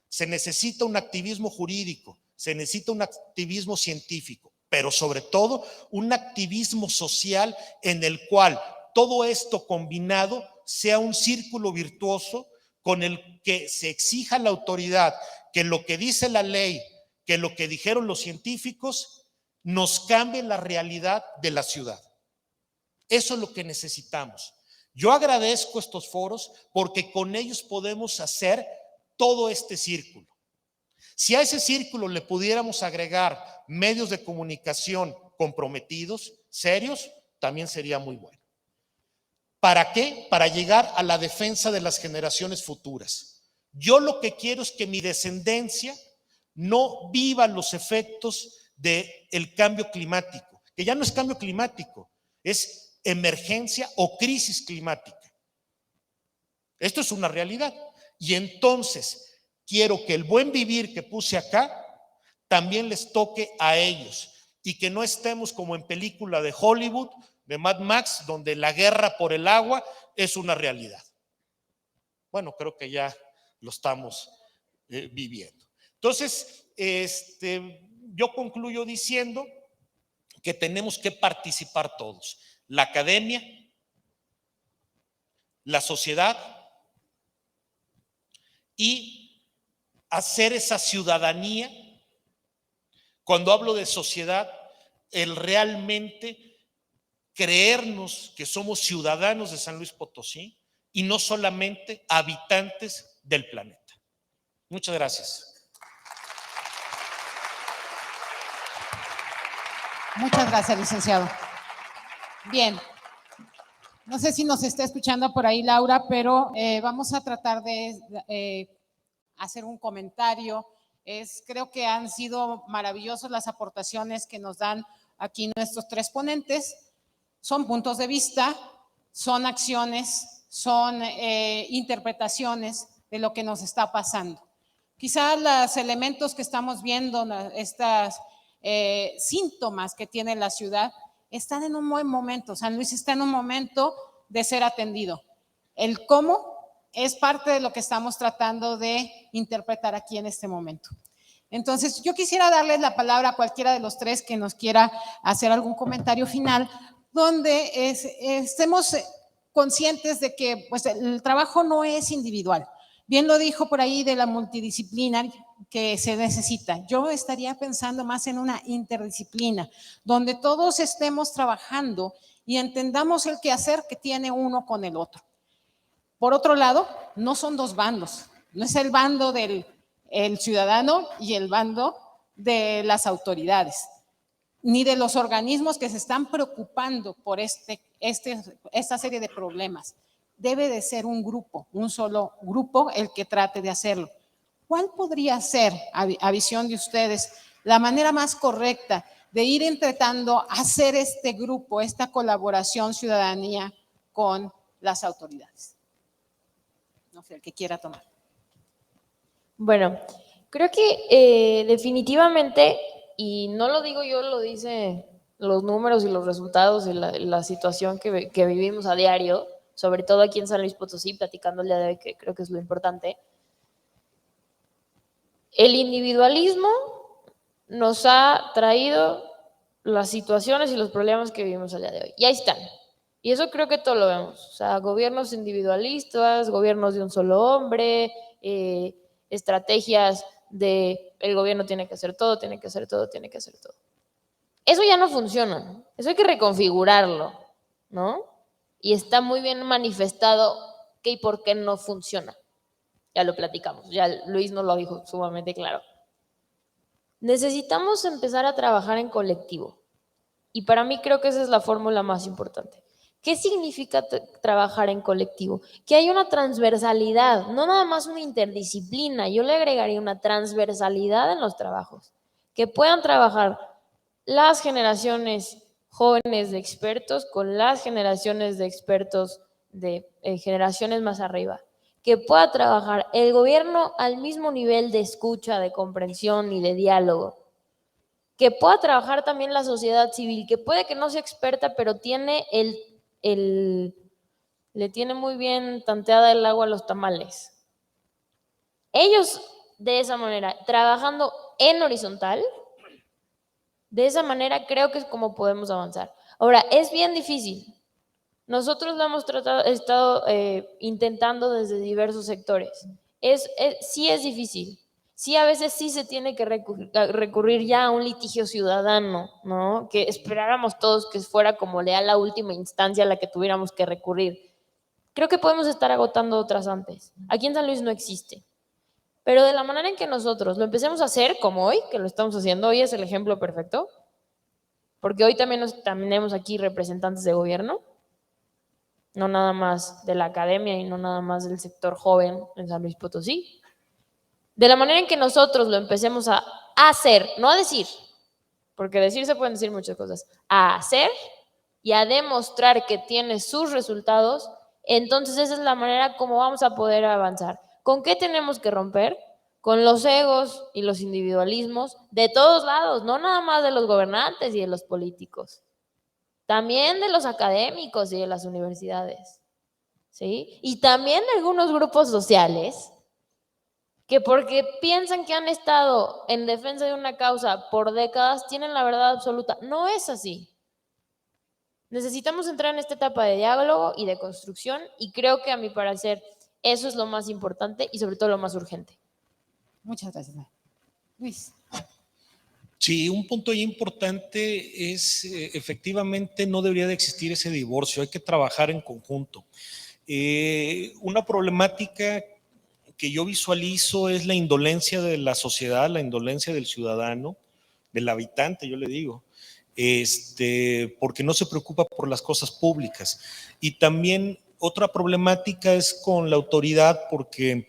Se necesita un activismo jurídico, se necesita un activismo científico, pero sobre todo un activismo social en el cual todo esto combinado sea un círculo virtuoso con el que se exija a la autoridad que lo que dice la ley, que lo que dijeron los científicos, nos cambie la realidad de la ciudad. Eso es lo que necesitamos. Yo agradezco estos foros porque con ellos podemos hacer todo este círculo. Si a ese círculo le pudiéramos agregar medios de comunicación comprometidos, serios, también sería muy bueno. ¿Para qué? Para llegar a la defensa de las generaciones futuras. Yo lo que quiero es que mi descendencia no viva los efectos del cambio climático, que ya no es cambio climático, es emergencia o crisis climática. Esto es una realidad. Y entonces quiero que el buen vivir que puse acá también les toque a ellos y que no estemos como en película de Hollywood, de Mad Max, donde la guerra por el agua es una realidad. Bueno, creo que ya lo estamos viviendo. Entonces, yo concluyo diciendo que tenemos que participar todos, la academia, la sociedad y hacer esa ciudadanía. Cuando hablo de sociedad, el realmente creernos que somos ciudadanos de San Luis Potosí y no solamente habitantes del planeta. Muchas gracias. Muchas gracias, licenciado. Bien. No sé si nos está escuchando por ahí Laura, pero vamos a tratar de hacer un comentario. Creo que han sido maravillosas las aportaciones que nos dan aquí nuestros tres ponentes. Son puntos de vista, son acciones, son interpretaciones de lo que nos está pasando. Quizás los elementos que estamos viendo, estas síntomas que tiene la ciudad, están en un buen momento. San Luis está en un momento de ser atendido. El cómo es parte de lo que estamos tratando de interpretar aquí en este momento. Entonces, yo quisiera darles la palabra a cualquiera de los tres que nos quiera hacer algún comentario final, donde estemos conscientes de que pues, el trabajo no es individual. Bien lo dijo por ahí de la multidisciplina que se necesita. Yo estaría pensando más en una interdisciplina, donde todos estemos trabajando y entendamos el quehacer que tiene uno con el otro. Por otro lado, no son dos bandos, no es el bando del ciudadano y el bando de las autoridades, ni de los organismos que se están preocupando por esta serie de problemas. Debe de ser un grupo, un solo grupo el que trate de hacerlo. ¿Cuál podría ser, a visión de ustedes, la manera más correcta de ir intentando hacer este grupo, esta colaboración ciudadanía con las autoridades? No sé, el que quiera tomar. Bueno, creo que definitivamente, y no lo digo yo, lo dicen los números y los resultados de la situación que vivimos a diario, sobre todo aquí en San Luis Potosí, platicando el día de hoy, que creo que es lo importante. El individualismo nos ha traído las situaciones y los problemas que vivimos al día de hoy. Y ahí están. Y eso creo que todo lo vemos. O sea, gobiernos individualistas, gobiernos de un solo hombre, estrategias de el gobierno tiene que hacer todo, tiene que hacer todo, tiene que hacer todo. Eso ya no funciona. Eso hay que reconfigurarlo, ¿no? Y está muy bien manifestado qué y por qué no funciona. Ya lo platicamos, ya Luis nos lo dijo sumamente claro. Necesitamos empezar a trabajar en colectivo. Y para mí creo que esa es la fórmula más importante. ¿Qué significa trabajar en colectivo? Que hay una transversalidad, no nada más una interdisciplina. Yo le agregaría una transversalidad en los trabajos. Que puedan trabajar las generaciones jóvenes de expertos con las generaciones de expertos de generaciones más arriba. Que pueda trabajar el gobierno al mismo nivel de escucha, de comprensión y de diálogo. Que pueda trabajar también la sociedad civil, que puede que no sea experta, pero tiene le tiene muy bien tanteada el agua a los tamales. Ellos, de esa manera, trabajando en horizontal, de esa manera creo que es como podemos avanzar. Ahora, es bien difícil. Nosotros lo hemos estado intentando desde diversos sectores. Sí es difícil. Sí, a veces sí se tiene que recurrir ya a un litigio ciudadano, ¿no? Que esperáramos todos que fuera como la última instancia a la que tuviéramos que recurrir. Creo que podemos estar agotando otras antes. Aquí en San Luis no existe. Pero de la manera en que nosotros lo empecemos a hacer, como hoy, que lo estamos haciendo, hoy es el ejemplo perfecto, porque hoy también tenemos aquí representantes de gobierno, no nada más de la academia y no nada más del sector joven en San Luis Potosí. De la manera en que nosotros lo empecemos a hacer, no a decir, porque decir se pueden decir muchas cosas, a hacer y a demostrar que tiene sus resultados, entonces esa es la manera como vamos a poder avanzar. ¿Con qué tenemos que romper? Con los egos y los individualismos de todos lados, no nada más de los gobernantes y de los políticos, también de los académicos y de las universidades, ¿sí? Y también de algunos grupos sociales que porque piensan que han estado en defensa de una causa por décadas, tienen la verdad absoluta. No es así. Necesitamos entrar en esta etapa de diálogo y de construcción y creo que a mi parecer eso es lo más importante y sobre todo lo más urgente. Muchas gracias. Luis. Sí, un punto importante es efectivamente no debería de existir ese divorcio, hay que trabajar en conjunto. Una problemática que yo visualizo es la indolencia de la sociedad, la indolencia del ciudadano, del habitante, yo le digo. porque no se preocupa por las cosas públicas. Y también otra problemática es con la autoridad, porque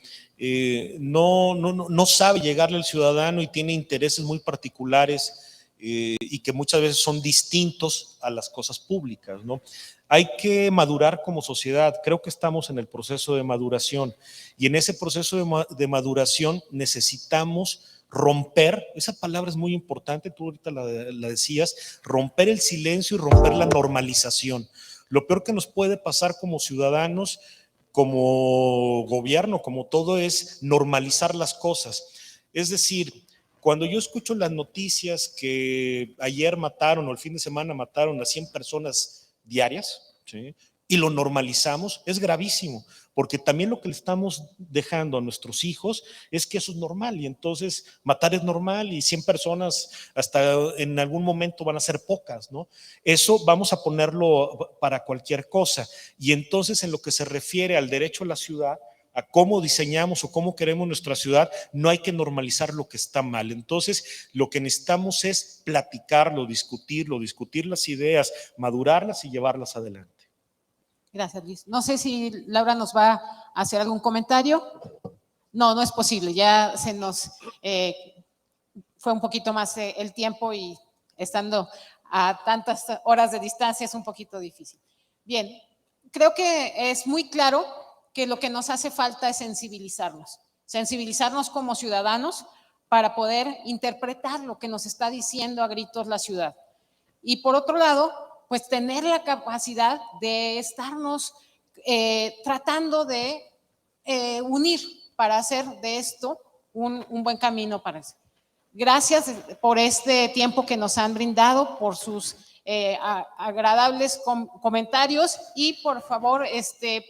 no sabe llegarle al ciudadano y tiene intereses muy particulares y que muchas veces son distintos a las cosas públicas, ¿no? Hay que madurar como sociedad. Creo que estamos en el proceso de maduración, y en ese proceso de maduración necesitamos romper, esa palabra es muy importante, tú ahorita la decías, romper el silencio y romper la normalización. Lo peor que nos puede pasar como ciudadanos, como gobierno, como todo, es normalizar las cosas. Es decir, cuando yo escucho las noticias que ayer mataron o el fin de semana mataron a 100 personas diarias, ¿sí?, y lo normalizamos, es gravísimo, porque también lo que le estamos dejando a nuestros hijos es que eso es normal, y entonces matar es normal, y 100 personas hasta en algún momento van a ser pocas, ¿no? Eso vamos a ponerlo para cualquier cosa. Y entonces, en lo que se refiere al derecho a la ciudad, a cómo diseñamos o cómo queremos nuestra ciudad, no hay que normalizar lo que está mal. Entonces, lo que necesitamos es platicarlo, discutir las ideas, madurarlas y llevarlas adelante. Gracias, Luis. No sé si Laura nos va a hacer algún comentario. No, no es posible. Ya se nos fue un poquito más el tiempo, y estando a tantas horas de distancia es un poquito difícil. Bien, creo que es muy claro que lo que nos hace falta es sensibilizarnos como ciudadanos para poder interpretar lo que nos está diciendo a gritos la ciudad. Y por otro lado, pues tener la capacidad de estarnos tratando de unir para hacer de esto un buen camino para eso. Gracias por este tiempo que nos han brindado, por sus agradables comentarios, y por favor,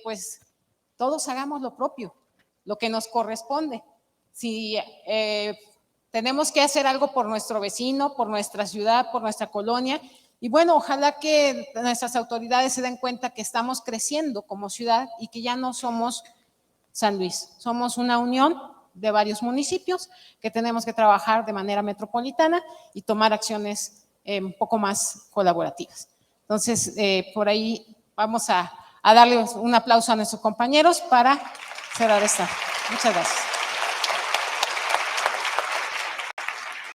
pues todos hagamos lo propio, lo que nos corresponde. Si tenemos que hacer algo por nuestro vecino, por nuestra ciudad, por nuestra colonia, y bueno, ojalá que nuestras autoridades se den cuenta que estamos creciendo como ciudad y que ya no somos San Luis, somos una unión de varios municipios que tenemos que trabajar de manera metropolitana y tomar acciones un poco más colaborativas. Entonces, por ahí vamos a darle un aplauso a nuestros compañeros para cerrar esta. Muchas gracias.